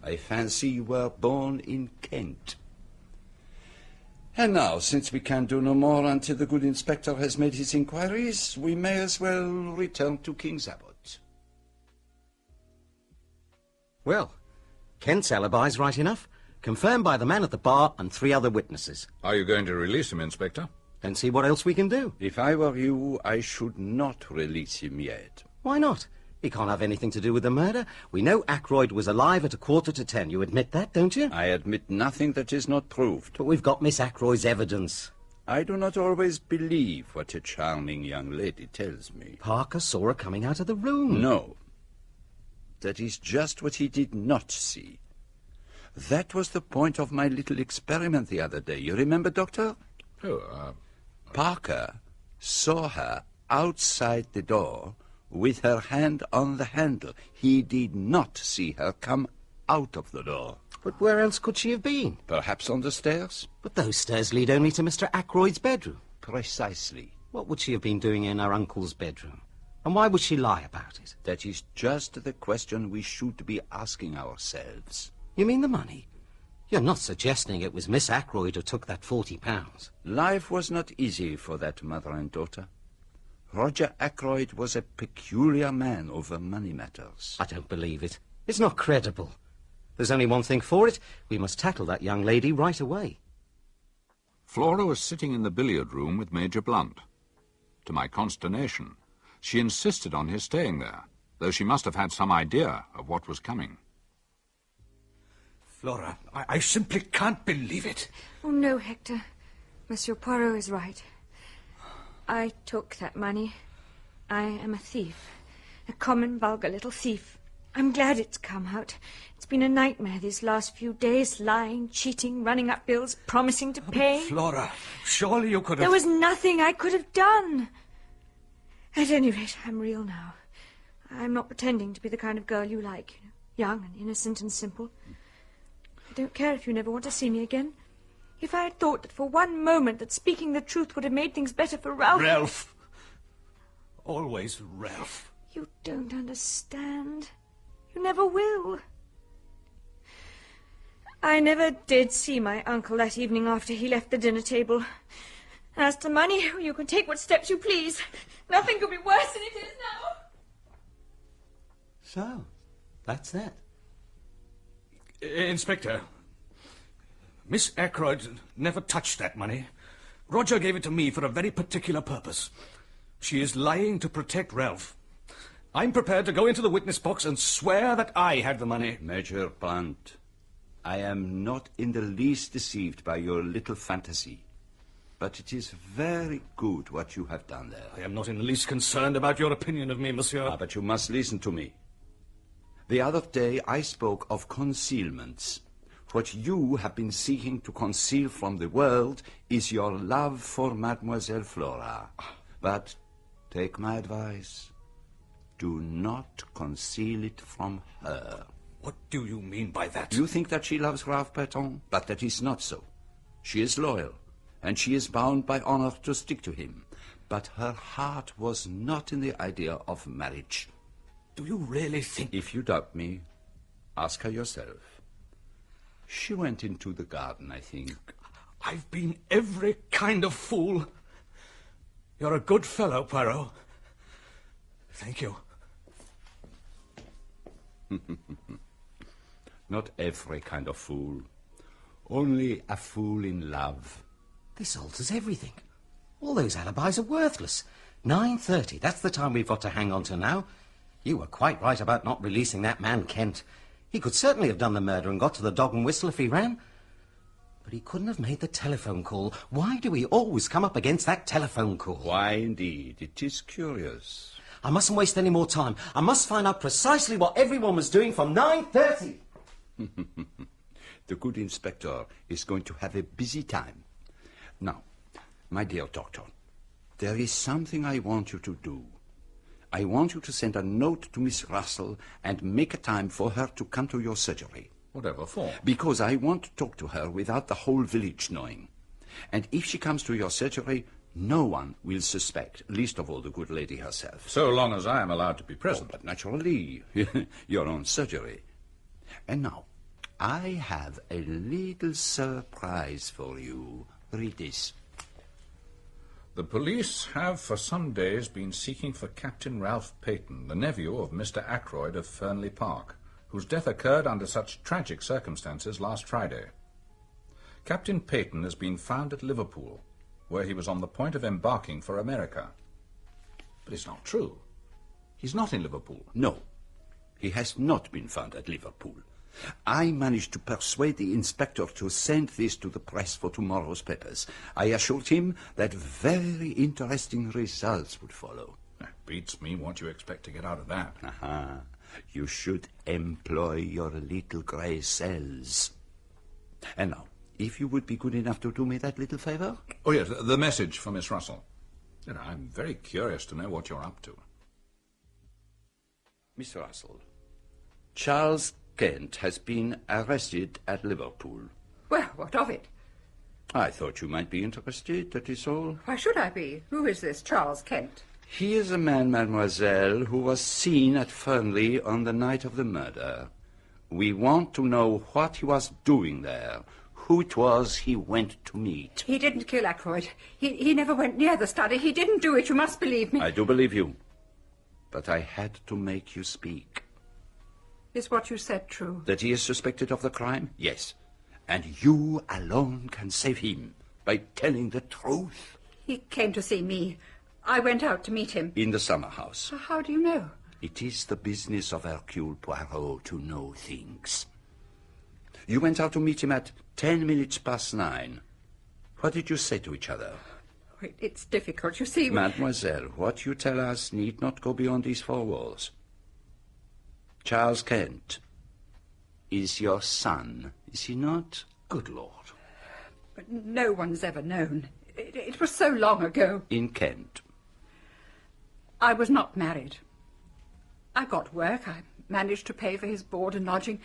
I fancy you were born in Kent. And now, since we can do no more until the good inspector has made his inquiries, we may as well return to King's Abbot. Well, Kent's alibi's right enough. Confirmed by the man at the bar and 3 other witnesses. Are you going to release him, Inspector? Then see what else we can do. If I were you, I should not release him yet. Why not? He can't have anything to do with the murder. We know Ackroyd was alive at 9:45. You admit that, don't you? I admit nothing that is not proved. But we've got Miss Ackroyd's evidence. I do not always believe what a charming young lady tells me. Parker saw her coming out of the room. No. That is just what he did not see. That was the point of my little experiment the other day. You remember, Doctor? Parker saw her outside the door with her hand on the handle. He did not see her come out of the door. But where else could she have been? Perhaps on the stairs? But those stairs lead only to Mr. Ackroyd's bedroom. Precisely. What would she have been doing in her uncle's bedroom? And why would she lie about it? That is just the question we should be asking ourselves. You mean the money? You're not suggesting it was Miss Ackroyd who took that £40? Life was not easy for that mother and daughter. Roger Ackroyd was a peculiar man over money matters. I don't believe it. It's not credible. There's only one thing for it. We must tackle that young lady right away. Flora was sitting in the billiard room with Major Blunt. To my consternation, she insisted on his staying there, though she must have had some idea of what was coming. Flora, I simply can't believe it. Oh, no, Hector. Monsieur Poirot is right. I took that money. I am a thief. A common, vulgar little thief. I'm glad it's come out. It's been a nightmare these last few days. Lying, cheating, running up bills, promising to pay. Flora, surely you could have... There was nothing I could have done. At any rate, I'm real now. I'm not pretending to be the kind of girl you like. Young and innocent and simple. I don't care if you never want to see me again. If I had thought that for one moment that speaking the truth would have made things better for Ralph... Ralph! Always Ralph. You don't understand. You never will. I never did see my uncle that evening after he left the dinner table. As to money, you can take what steps you please. Nothing could be worse than it is now. So, that's that. Inspector, Miss Ackroyd never touched that money. Roger gave it to me for a very particular purpose. She is lying to protect Ralph. I'm prepared to go into the witness box and swear that I had the money. Major Blunt, I am not in the least deceived by your little fantasy. But it is very good what you have done there. I am not in the least concerned about your opinion of me, monsieur. But you must listen to me. The other day I spoke of concealments. What you have been seeking to conceal from the world is your love for Mademoiselle Flora. But take my advice. Do not conceal it from her. What do you mean by that? You think that she loves Graf Breton, but that is not so. She is loyal, and she is bound by honor to stick to him. But her heart was not in the idea of marriage. Do you really think... If you doubt me, ask her yourself. She went into the garden, I think. I've been every kind of fool. You're a good fellow, Poirot. Thank you. Not every kind of fool. Only a fool in love. This alters everything. All those alibis are worthless. 9:30, that's the time we've got to hang on to now. You were quite right about not releasing that man Kent. He could certainly have done the murder and got to the Dog and Whistle if he ran. But he couldn't have made the telephone call. Why do we always come up against that telephone call? Why, indeed. It is curious. I mustn't waste any more time. I must find out precisely what everyone was doing from 9:30. The good inspector is going to have a busy time. Now, my dear doctor, there is something I want you to do. I want you to send a note to Miss Russell and make a time for her to come to your surgery. Whatever for? Because I want to talk to her without the whole village knowing. And if she comes to your surgery, no one will suspect, least of all the good lady herself. So long as I am allowed to be present. Oh, but naturally, your own surgery. And now, I have a little surprise for you. Read this. The police have for some days been seeking for Captain Ralph Peyton, the nephew of Mr. Ackroyd of Fernley Park, whose death occurred under such tragic circumstances last Friday. Captain Peyton has been found at Liverpool, where he was on the point of embarking for America. But it's not true. He's not in Liverpool. No, he has not been found at Liverpool. I managed to persuade the inspector to send this to the press for tomorrow's papers. I assured him that very interesting results would follow. That beats me what you expect to get out of that. Aha. You should employ your little grey cells. And now, if you would be good enough to do me that little favour? Oh, yes, the message for Miss Russell. You know, I'm very curious to know what you're up to. Miss Russell, Charles Kent has been arrested at Liverpool. Well, what of it? I thought you might be interested, that is all. Why should I be? Who is this Charles Kent? He is a man, mademoiselle, who was seen at Fernley on the night of the murder. We want to know what he was doing there, who it was he went to meet. He didn't kill Ackroyd. He never went near the study. He didn't do it. You must believe me. I do believe you. But I had to make you speak. Is what you said true? That he is suspected of the crime? Yes. And you alone can save him by telling the truth. He came to see me. I went out to meet him. In the summer house. How do you know? It is the business of Hercule Poirot to know things. You went out to meet him at 9:10. What did you say to each other? It's difficult, you see. Mademoiselle, what you tell us need not go beyond these four walls. Charles Kent is your son, is he not? Good Lord. But no one's ever known. It was so long ago. In Kent. I was not married. I got work. I managed to pay for his board and lodging.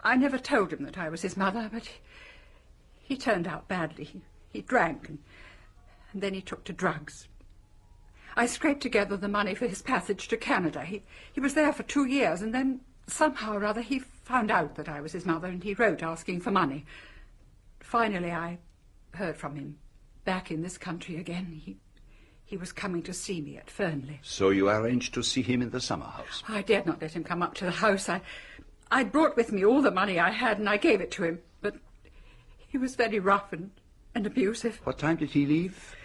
I never told him that I was his mother, but he turned out badly. He drank, and then he took to drugs. I scraped together the money for his passage to Canada. He was there for 2 years, and then somehow or other he found out that I was his mother, and he wrote asking for money. Finally, I heard from him back in this country again. He was coming to see me at Fernley. So you arranged to see him in the summer house? I dared not let him come up to the house. I brought with me all the money I had, and I gave it to him, but he was very rough and abusive. What time did he leave?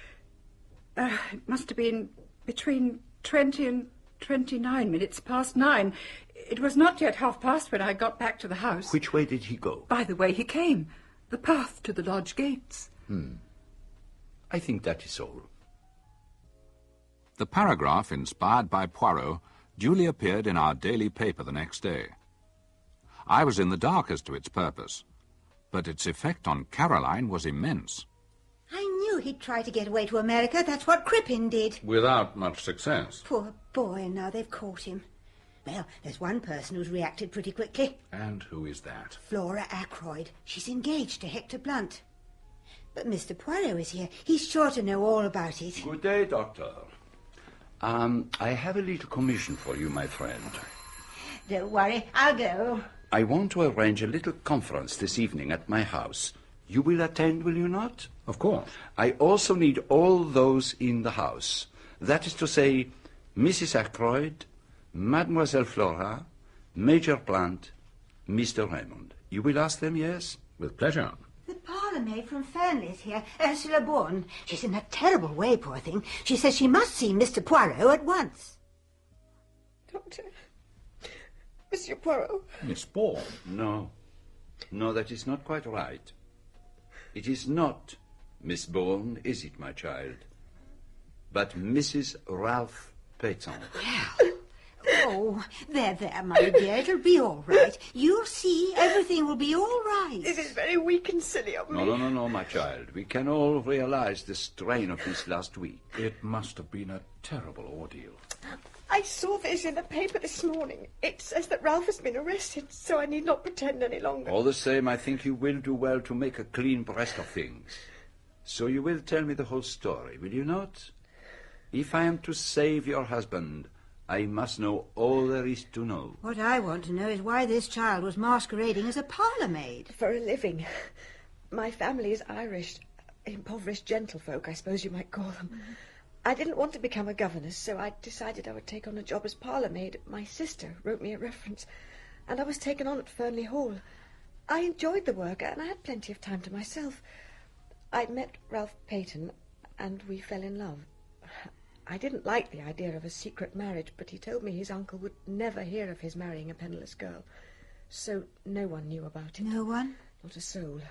It must have been between 20 and 29 minutes past 9. It was not yet past when I got back to the house. Which way did he go? By the way he came. The path to the lodge gates. I think that is all. The paragraph inspired by Poirot duly appeared in our daily paper the next day. I was in the dark as to its purpose, but its effect on Caroline was immense. I knew he'd try to get away to America. That's what Crippen did. Without much success. Poor boy, now they've caught him. Well, there's one person who's reacted pretty quickly. And who is that? Flora Ackroyd. She's engaged to Hector Blunt. But Mr. Poirot is here. He's sure to know all about it. Good day, Doctor. I have a little commission for you, my friend. Don't worry, I'll go. I want to arrange a little conference this evening at my house. You will attend, will you not? Of course. I also need all those in the house. That is to say, Mrs. Ackroyd, Mademoiselle Flora, Major Blunt, Mr. Raymond. You will ask them, yes? With pleasure. The parlour-maid from Fernley's here, Ursula Bourne. She's in a terrible way, poor thing. She says she must see Mr. Poirot at once. Doctor, Monsieur Poirot. Miss Bourne? No. No, that is not quite right. It is not Miss Bourne, is it, my child? But Mrs. Ralph Peyton. Oh, there, my dear. It'll be all right. You'll see. Everything will be all right. This is very weak and silly of me. No, my child. We can all realize the strain of this last week. It must have been a terrible ordeal. I saw this in the paper this morning. It says that Ralph has been arrested, so I need not pretend any longer. All the same, I think you will do well to make a clean breast of things. So you will tell me the whole story, will you not? If I am to save your husband, I must know all there is to know. What I want to know is why this child was masquerading as a parlour-maid. For a living. My family is Irish. Impoverished gentlefolk, I suppose you might call them. I didn't want to become a governess, so I decided I would take on a job as parlour-maid. My sister wrote me a reference, and I was taken on at Fernley Hall. I enjoyed the work, and I had plenty of time to myself. I met Ralph Peyton, and we fell in love. I didn't like the idea of a secret marriage, but he told me his uncle would never hear of his marrying a penniless girl. So no one knew about it. No one? Not a soul.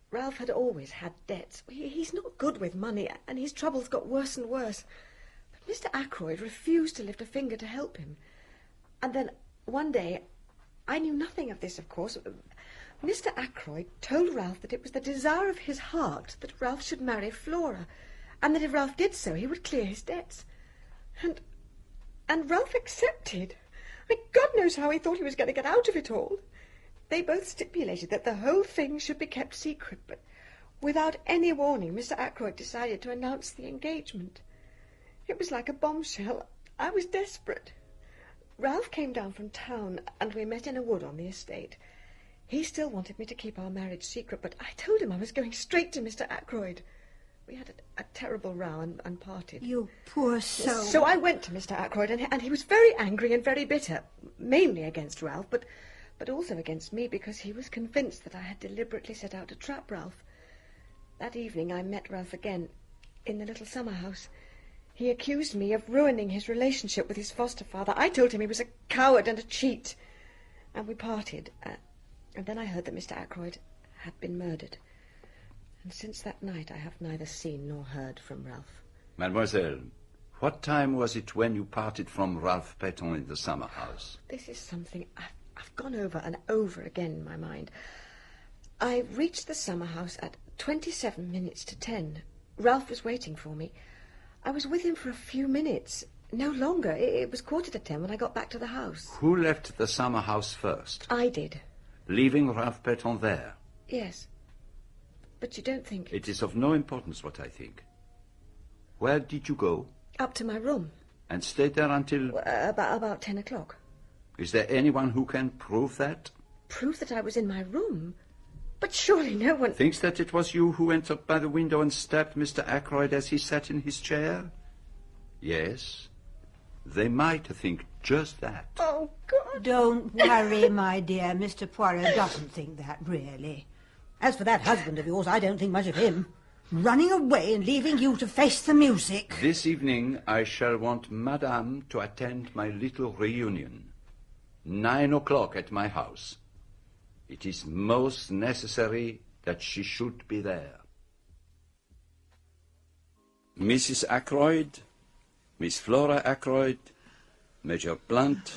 Ralph had always had debts. He's not good with money, and his troubles got worse and worse. But Mr. Ackroyd refused to lift a finger to help him. And then, one day, I knew nothing of this, of course. Mr. Ackroyd told Ralph that it was the desire of his heart that Ralph should marry Flora, and that if Ralph did so, he would clear his debts. And Ralph accepted. I mean, God knows how he thought he was going to get out of it all. They both stipulated that the whole thing should be kept secret, but without any warning, Mr. Ackroyd decided to announce the engagement. It was like a bombshell. I was desperate. Ralph came down from town, and we met in a wood on the estate. He still wanted me to keep our marriage secret, but I told him I was going straight to Mr. Ackroyd. We had a terrible row and parted. You poor soul. So I went to Mr. Ackroyd, and he was very angry and very bitter, mainly against Ralph, but also against me, because he was convinced that I had deliberately set out to trap Ralph. That evening I met Ralph again in the little summer house. He accused me of ruining his relationship with his foster father. I told him he was a coward and a cheat. And we parted. And then I heard that Mr. Ackroyd had been murdered. And since that night I have neither seen nor heard from Ralph. Mademoiselle, what time was it when you parted from Ralph Peyton in the summer house? This is something I've gone over and over again in my mind. I reached the summer house at 27 minutes to 10. Ralph was waiting for me. I was with him for a few minutes. No longer. It was 10:15 when I got back to the house. Who left the summer house first? I did. Leaving Ralph Peyton there? Yes. But you don't think... It is of no importance what I think. Where did you go? Up to my room. And stayed there until... About 10 o'clock. Is there anyone who can prove that? Prove that I was in my room? But surely no one... Thinks that it was you who went up by the window and stabbed Mr. Ackroyd as he sat in his chair? Yes. They might think just that. Oh, God. Don't worry, my dear. Mr. Poirot doesn't think that, really. As for that husband of yours, I don't think much of him. Running away and leaving you to face the music. This evening I shall want Madame to attend my little reunion. 9 o'clock at my house. It is most necessary that she should be there. Mrs. Ackroyd, Miss Flora Ackroyd, Major Blunt,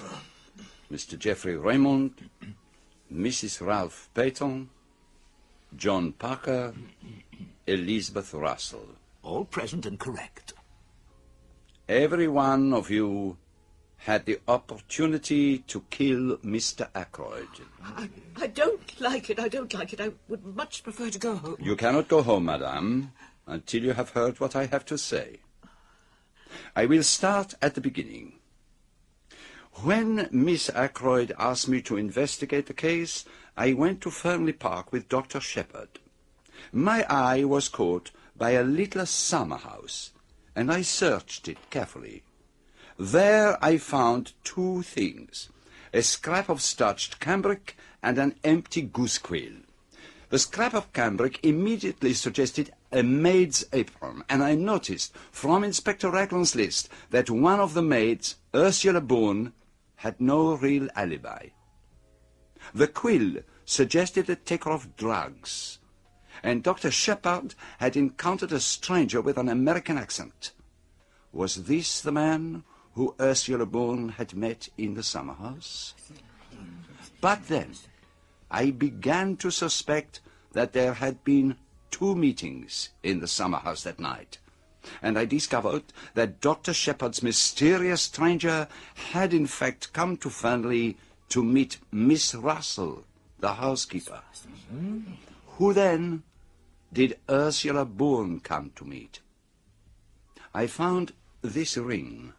Mr. Geoffrey Raymond, Mrs. Ralph Peyton, John Parker, Elizabeth Russell. All present and correct. Every one of you had the opportunity to kill Mr. Ackroyd. I don't like it. I don't like it. I would much prefer to go home. You cannot go home, madame, until you have heard what I have to say. I will start at the beginning. When Miss Ackroyd asked me to investigate the case, I went to Fernley Park with Dr. Shepherd. My eye was caught by a little summer house, and I searched it carefully. There I found two things, a scrap of starched cambric and an empty goose quill. The scrap of cambric immediately suggested a maid's apron, and I noticed from Inspector Ragland's list that one of the maids, Ursula Bourne, had no real alibi. The quill suggested a taker of drugs, and Dr. Shepherd had encountered a stranger with an American accent. Was this the man who Ursula Bourne had met in the summer house? But then I began to suspect that there had been two meetings in the summer house that night, and I discovered that Dr. Shepherd's mysterious stranger had in fact come to Fernley to meet Miss Russell, the housekeeper. Who then did Ursula Bourne come to meet? I found this ring,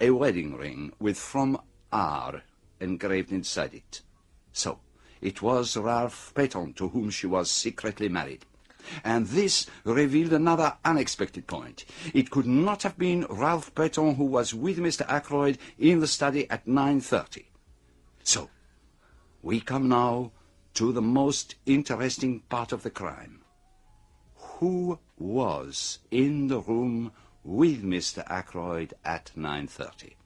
a wedding ring with "From R" engraved inside it. So, it was Ralph Peyton to whom she was secretly married. And this revealed another unexpected point. It could not have been Ralph Peyton who was with Mr. Ackroyd in the study at 9:30. So, we come now to the most interesting part of the crime. Who was in the room with Mr. Ackroyd at 9:30?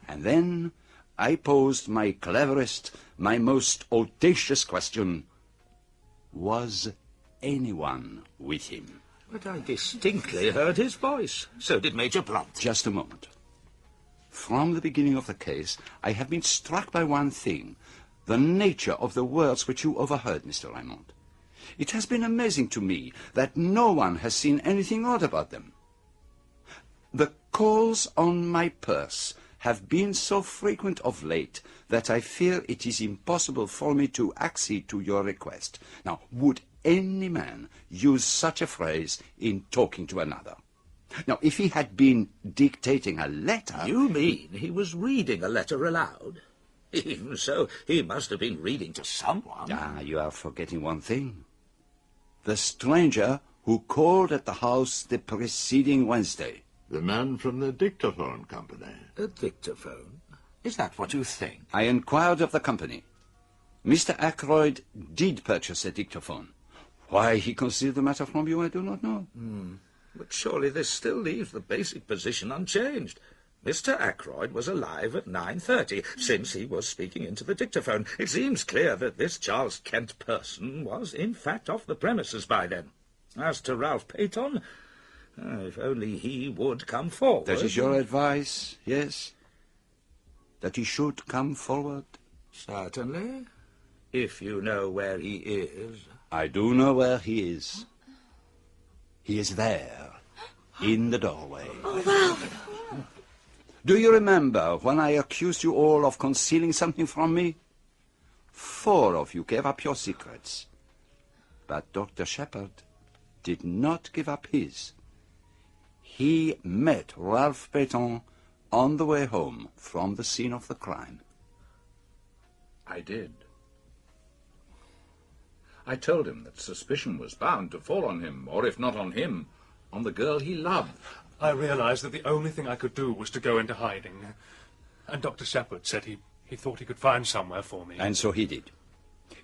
And then I posed my cleverest, my most audacious question. Was anyone with him? But I distinctly heard his voice. So did Major Blunt. Just a moment. From the beginning of the case, I have been struck by one thing, the nature of the words which you overheard, Mr. Raymond. It has been amazing to me that no one has seen anything odd about them. The calls on my purse have been so frequent of late that I fear it is impossible for me to accede to your request. Now, would any man use such a phrase in talking to another? Now, if he had been dictating a letter... You mean he was reading a letter aloud? Even so, he must have been reading to someone. Ah, you are forgetting one thing. The stranger who called at the house the preceding Wednesday. The man from the dictaphone company. A dictaphone? Is that what you think? I inquired of the company. Mr. Ackroyd did purchase a dictaphone. Why he concealed the matter from you, I do not know. But surely this still leaves the basic position unchanged. Mr. Ackroyd was alive at 9:30, since he was speaking into the dictaphone. It seems clear that this Charles Kent person was, in fact, off the premises by then. As to Ralph Peyton, if only he would come forward. That is your advice, yes? That he should come forward? Certainly. If you know where he is. I do know where he is. He is there, in the doorway. Oh, Ralph! Do you remember when I accused you all of concealing something from me? 4 of you gave up your secrets. But Dr. Shepherd did not give up his. He met Ralph Peyton on the way home from the scene of the crime. I did. I told him that suspicion was bound to fall on him, or if not on him, on the girl he loved. I realized that the only thing I could do was to go into hiding. And Dr. Shepherd said he thought he could find somewhere for me. And so he did.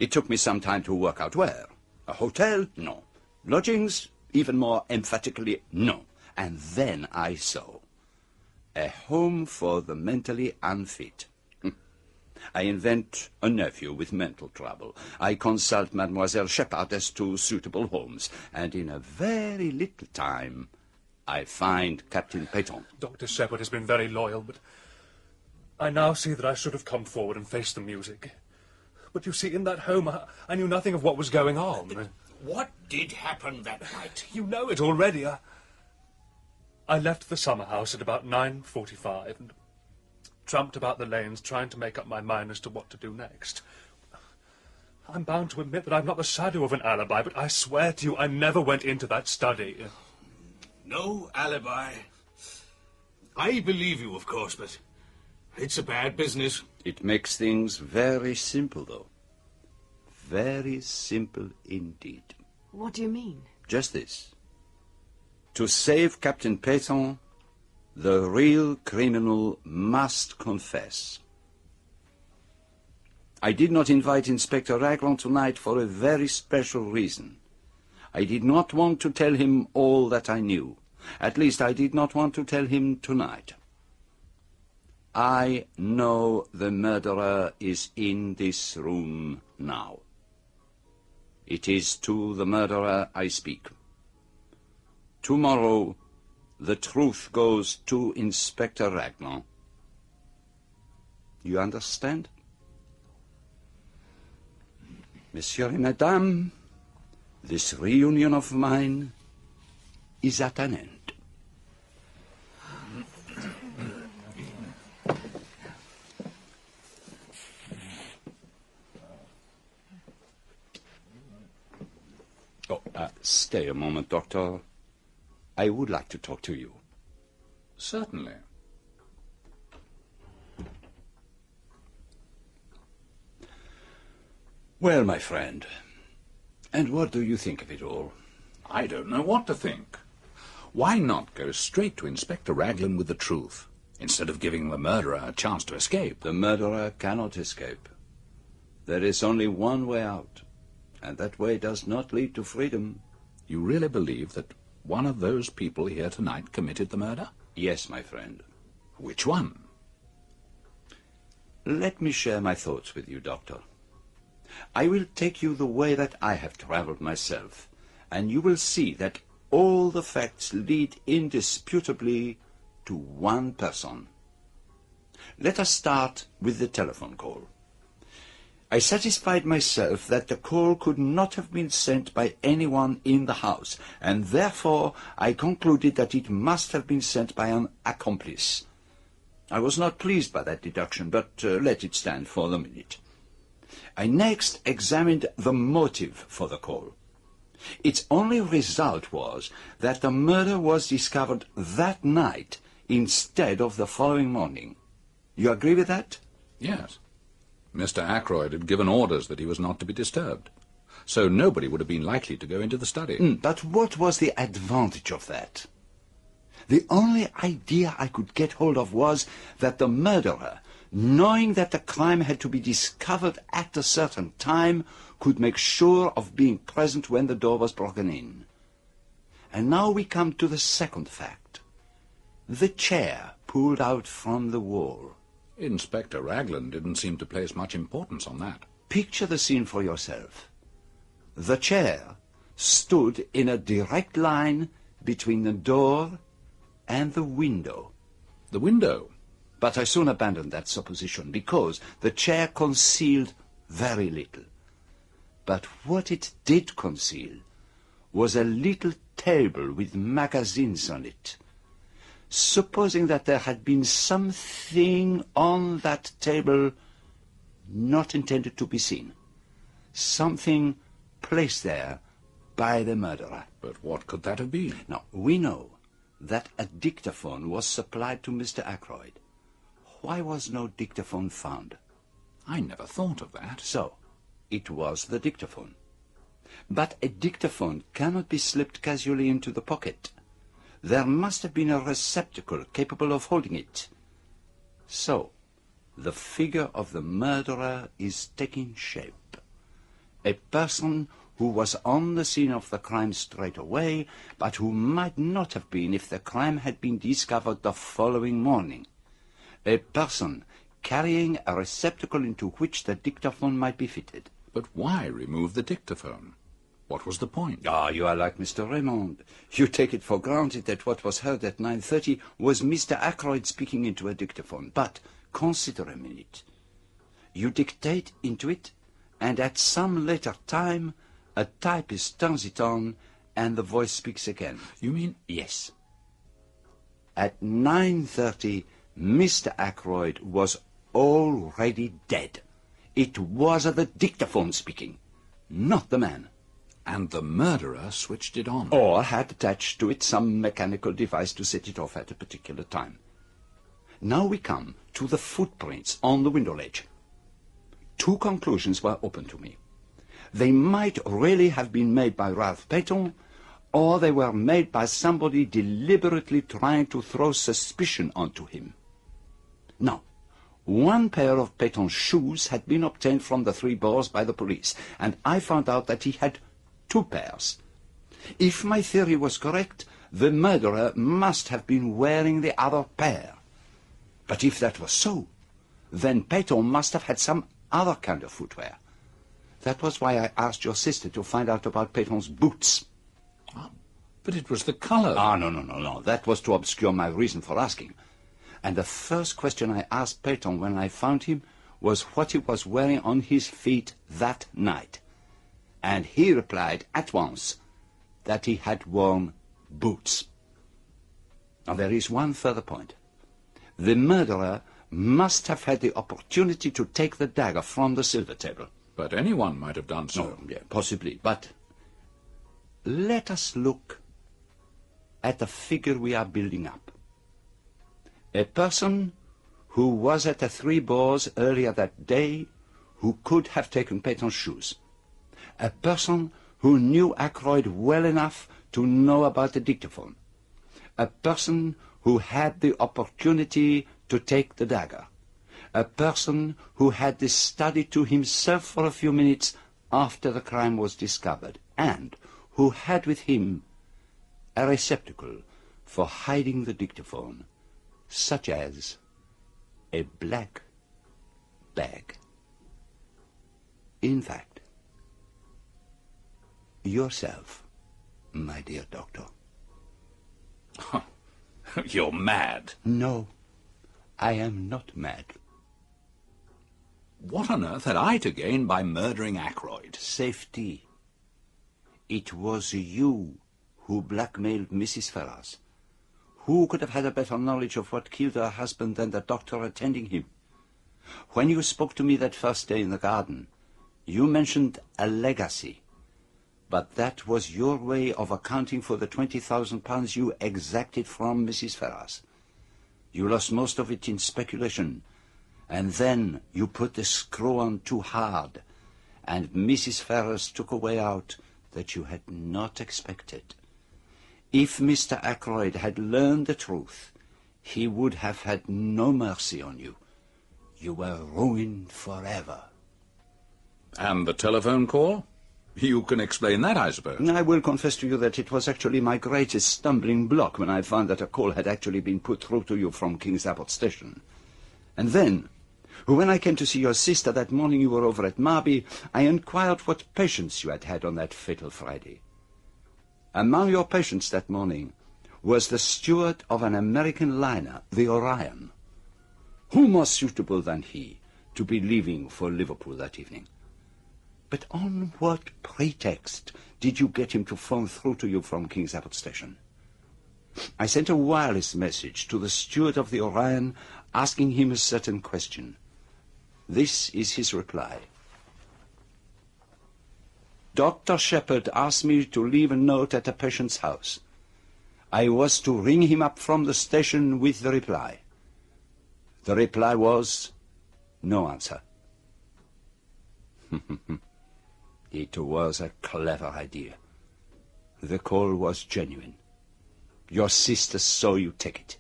It took me some time to work out where. A hotel? No. Lodgings? Even more emphatically, no. And then I saw a home for the mentally unfit. I invent a nephew with mental trouble. I consult Mademoiselle Shepherd as to suitable homes. And in a very little time, I find Captain Peyton. Dr. Shepherd has been very loyal, but I now see that I should have come forward and faced the music. But you see, in that home, I knew nothing of what was going on. What did happen that night? You know it already. I left the summer house at about 9:45 and tramped about the lanes trying to make up my mind as to what to do next. I'm bound to admit that I've not the shadow of an alibi, but I swear to you I never went into that study. No alibi. I believe you, of course, but it's a bad business. It makes things very simple, though. Very simple indeed. What do you mean? Just this. To save Captain Pétain, the real criminal must confess. I did not invite Inspector Ackroyd tonight for a very special reason. I did not want to tell him all that I knew. At least I did not want to tell him tonight. I know the murderer is in this room now. It is to the murderer I speak. Tomorrow, the truth goes to Inspector Raglan. You understand? Monsieur et Madame, this reunion of mine is at an end. Stay a moment, Doctor. I would like to talk to you. Certainly. Well, my friend, and what do you think of it all? I don't know what to think. Why not go straight to Inspector Raglan with the truth, instead of giving the murderer a chance to escape? The murderer cannot escape. There is only one way out, and that way does not lead to freedom. You really believe that one of those people here tonight committed the murder? Yes, my friend. Which one? Let me share my thoughts with you, Doctor. I will take you the way that I have traveled myself, and you will see that all the facts lead indisputably to one person. Let us start with the telephone call. I satisfied myself that the call could not have been sent by anyone in the house, and therefore I concluded that it must have been sent by an accomplice. I was not pleased by that deduction, but let it stand for the minute. I next examined the motive for the call. Its only result was that the murder was discovered that night instead of the following morning. You agree with that? Yes. Mr. Ackroyd had given orders that he was not to be disturbed, so nobody would have been likely to go into the study. But what was the advantage of that? The only idea I could get hold of was that the murderer, knowing that the crime had to be discovered at a certain time, could make sure of being present when the door was broken in. And now we come to the second fact. The chair pulled out from the wall. Inspector Raglan didn't seem to place much importance on that. Picture the scene for yourself. The chair stood in a direct line between the door and the window. The window? But I soon abandoned that supposition, because the chair concealed very little. But what it did conceal was a little table with magazines on it. Supposing that there had been something on that table not intended to be seen. Something placed there by the murderer. But what could that have been? Now, we know that a dictaphone was supplied to Mr. Ackroyd. Why was no dictaphone found? I never thought of that. So, it was the dictaphone. But a dictaphone cannot be slipped casually into the pocket. There must have been a receptacle capable of holding it. So, the figure of the murderer is taking shape. A person who was on the scene of the crime straight away, but who might not have been if the crime had been discovered the following morning. A person carrying a receptacle into which the dictaphone might be fitted. But why remove the dictaphone? What was the point? Ah, you are like Mr. Raymond. You take it for granted that what was heard at 9:30 was Mr. Ackroyd speaking into a dictaphone. But consider a minute. You dictate into it, and at some later time, a typist turns it on, and the voice speaks again. You mean? Yes. At 9:30, Mr. Ackroyd was already dead. It was the dictaphone speaking, not the man. And the murderer switched it on. Or had attached to it some mechanical device to set it off at a particular time. Now we come to the footprints on the window ledge. Two conclusions were open to me. They might really have been made by Ralph Peyton, or they were made by somebody deliberately trying to throw suspicion onto him. Now, one pair of Peyton's shoes had been obtained from the three bores by the police, and I found out that he had 2 pairs. If my theory was correct, the murderer must have been wearing the other pair. But if that was so, then Peyton must have had some other kind of footwear. That was why I asked your sister to find out about Peyton's boots. But it was the colour. No. That was to obscure my reason for asking. And the first question I asked Peyton when I found him was what he was wearing on his feet that night. And he replied at once that he had worn boots. Now there is one further point. The murderer must have had the opportunity to take the dagger from the silver table. But anyone might have done so. Yeah, possibly. But let us look at the figure we are building up. A person who was at the Three Bores earlier that day, who could have taken Peyton's shoes. A person who knew Ackroyd well enough to know about the dictaphone. A person who had the opportunity to take the dagger. A person who had the study to himself for a few minutes after the crime was discovered, and who had with him a receptacle for hiding the dictaphone, such as a black bag. In fact, yourself, my dear doctor. You're mad. No, I am not mad. What on earth had I to gain by murdering Ackroyd? Safety. It was you who blackmailed Mrs. Ferrars. Who could have had a better knowledge of what killed her husband than the doctor attending him? When you spoke to me that first day in the garden, you mentioned a legacy. But that was your way of accounting for the £20,000 you exacted from Mrs. Ferrars. You lost most of it in speculation, and then you put the screw on too hard, and Mrs. Ferrars took a way out that you had not expected. If Mr. Ackroyd had learned the truth, he would have had no mercy on you. You were ruined forever. And the telephone call? You can explain that, I suppose. I will confess to you that it was actually my greatest stumbling block when I found that a call had actually been put through to you from King's Abbot Station. And then, when I came to see your sister that morning you were over at Marby, I inquired what patients you had had on that fatal Friday. Among your patients that morning was the steward of an American liner, the Orion. Who more suitable than he to be leaving for Liverpool that evening? But on what pretext did you get him to phone through to you from King's Abbot Station? I sent a wireless message to the steward of the Orion asking him a certain question. This is his reply. Dr. Shepherd asked me to leave a note at a patient's house. I was to ring him up from the station with the reply. The reply was, no answer. It was a clever idea. The call was genuine. Your sister saw you take it.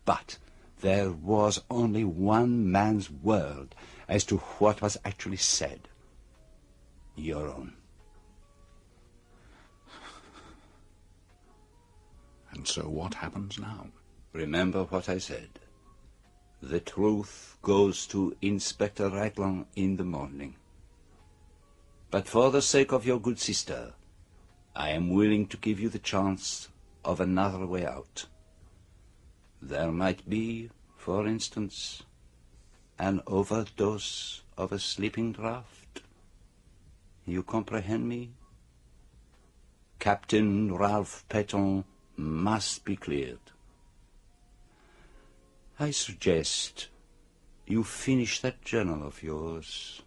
But there was only one man's word as to what was actually said. Your own. And so what happens now? Remember what I said. The truth goes to Inspector Raglan in the morning. But for the sake of your good sister, I am willing to give you the chance of another way out. There might be, for instance, an overdose of a sleeping draught. You comprehend me? Captain Ralph Petton must be cleared. I suggest you finish that journal of yours.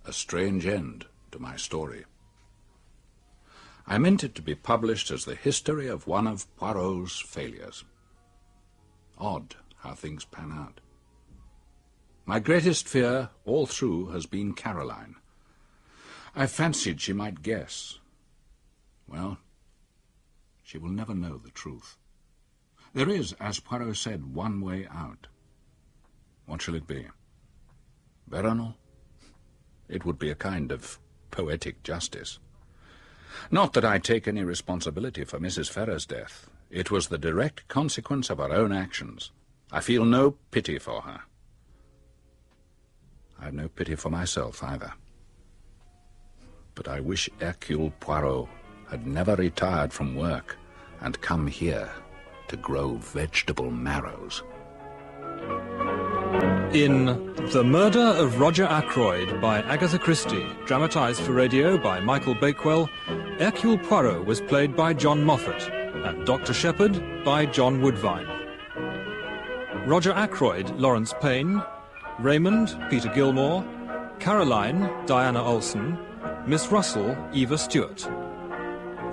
A strange end to my story. I meant it to be published as the history of one of Poirot's failures. Odd how things pan out. My greatest fear all through has been Caroline. I fancied she might guess. Well, she will never know the truth. There is, as Poirot said, one way out. What shall it be? Veronal? It would be a kind of poetic justice. Not that I take any responsibility for Mrs. Ferrer's death. It was the direct consequence of her own actions. I feel no pity for her. I have no pity for myself either. But I wish Hercule Poirot had never retired from work and come here to grow vegetable marrows. In The Murder of Roger Ackroyd by Agatha Christie, dramatised for radio by Michael Bakewell, Hercule Poirot was played by John Moffat and Dr. Shepherd by John Woodvine. Roger Ackroyd, Lawrence Payne, Raymond, Peter Gilmore, Caroline, Diana Olsen, Miss Russell, Eva Stewart,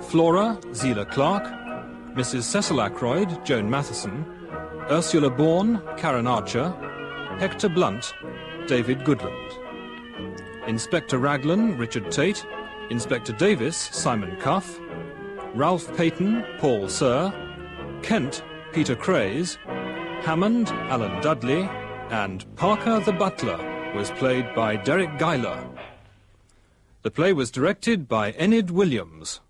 Flora, Zela Clark, Mrs. Cecil Ackroyd, Joan Matheson, Ursula Bourne, Karen Archer, Hector Blunt, David Goodland. Inspector Raglan, Richard Tate, Inspector Davis, Simon Cuff, Ralph Peyton, Paul Sir, Kent, Peter Craze, Hammond, Alan Dudley, and Parker the Butler was played by Derek Guyler. The play was directed by Enid Williams.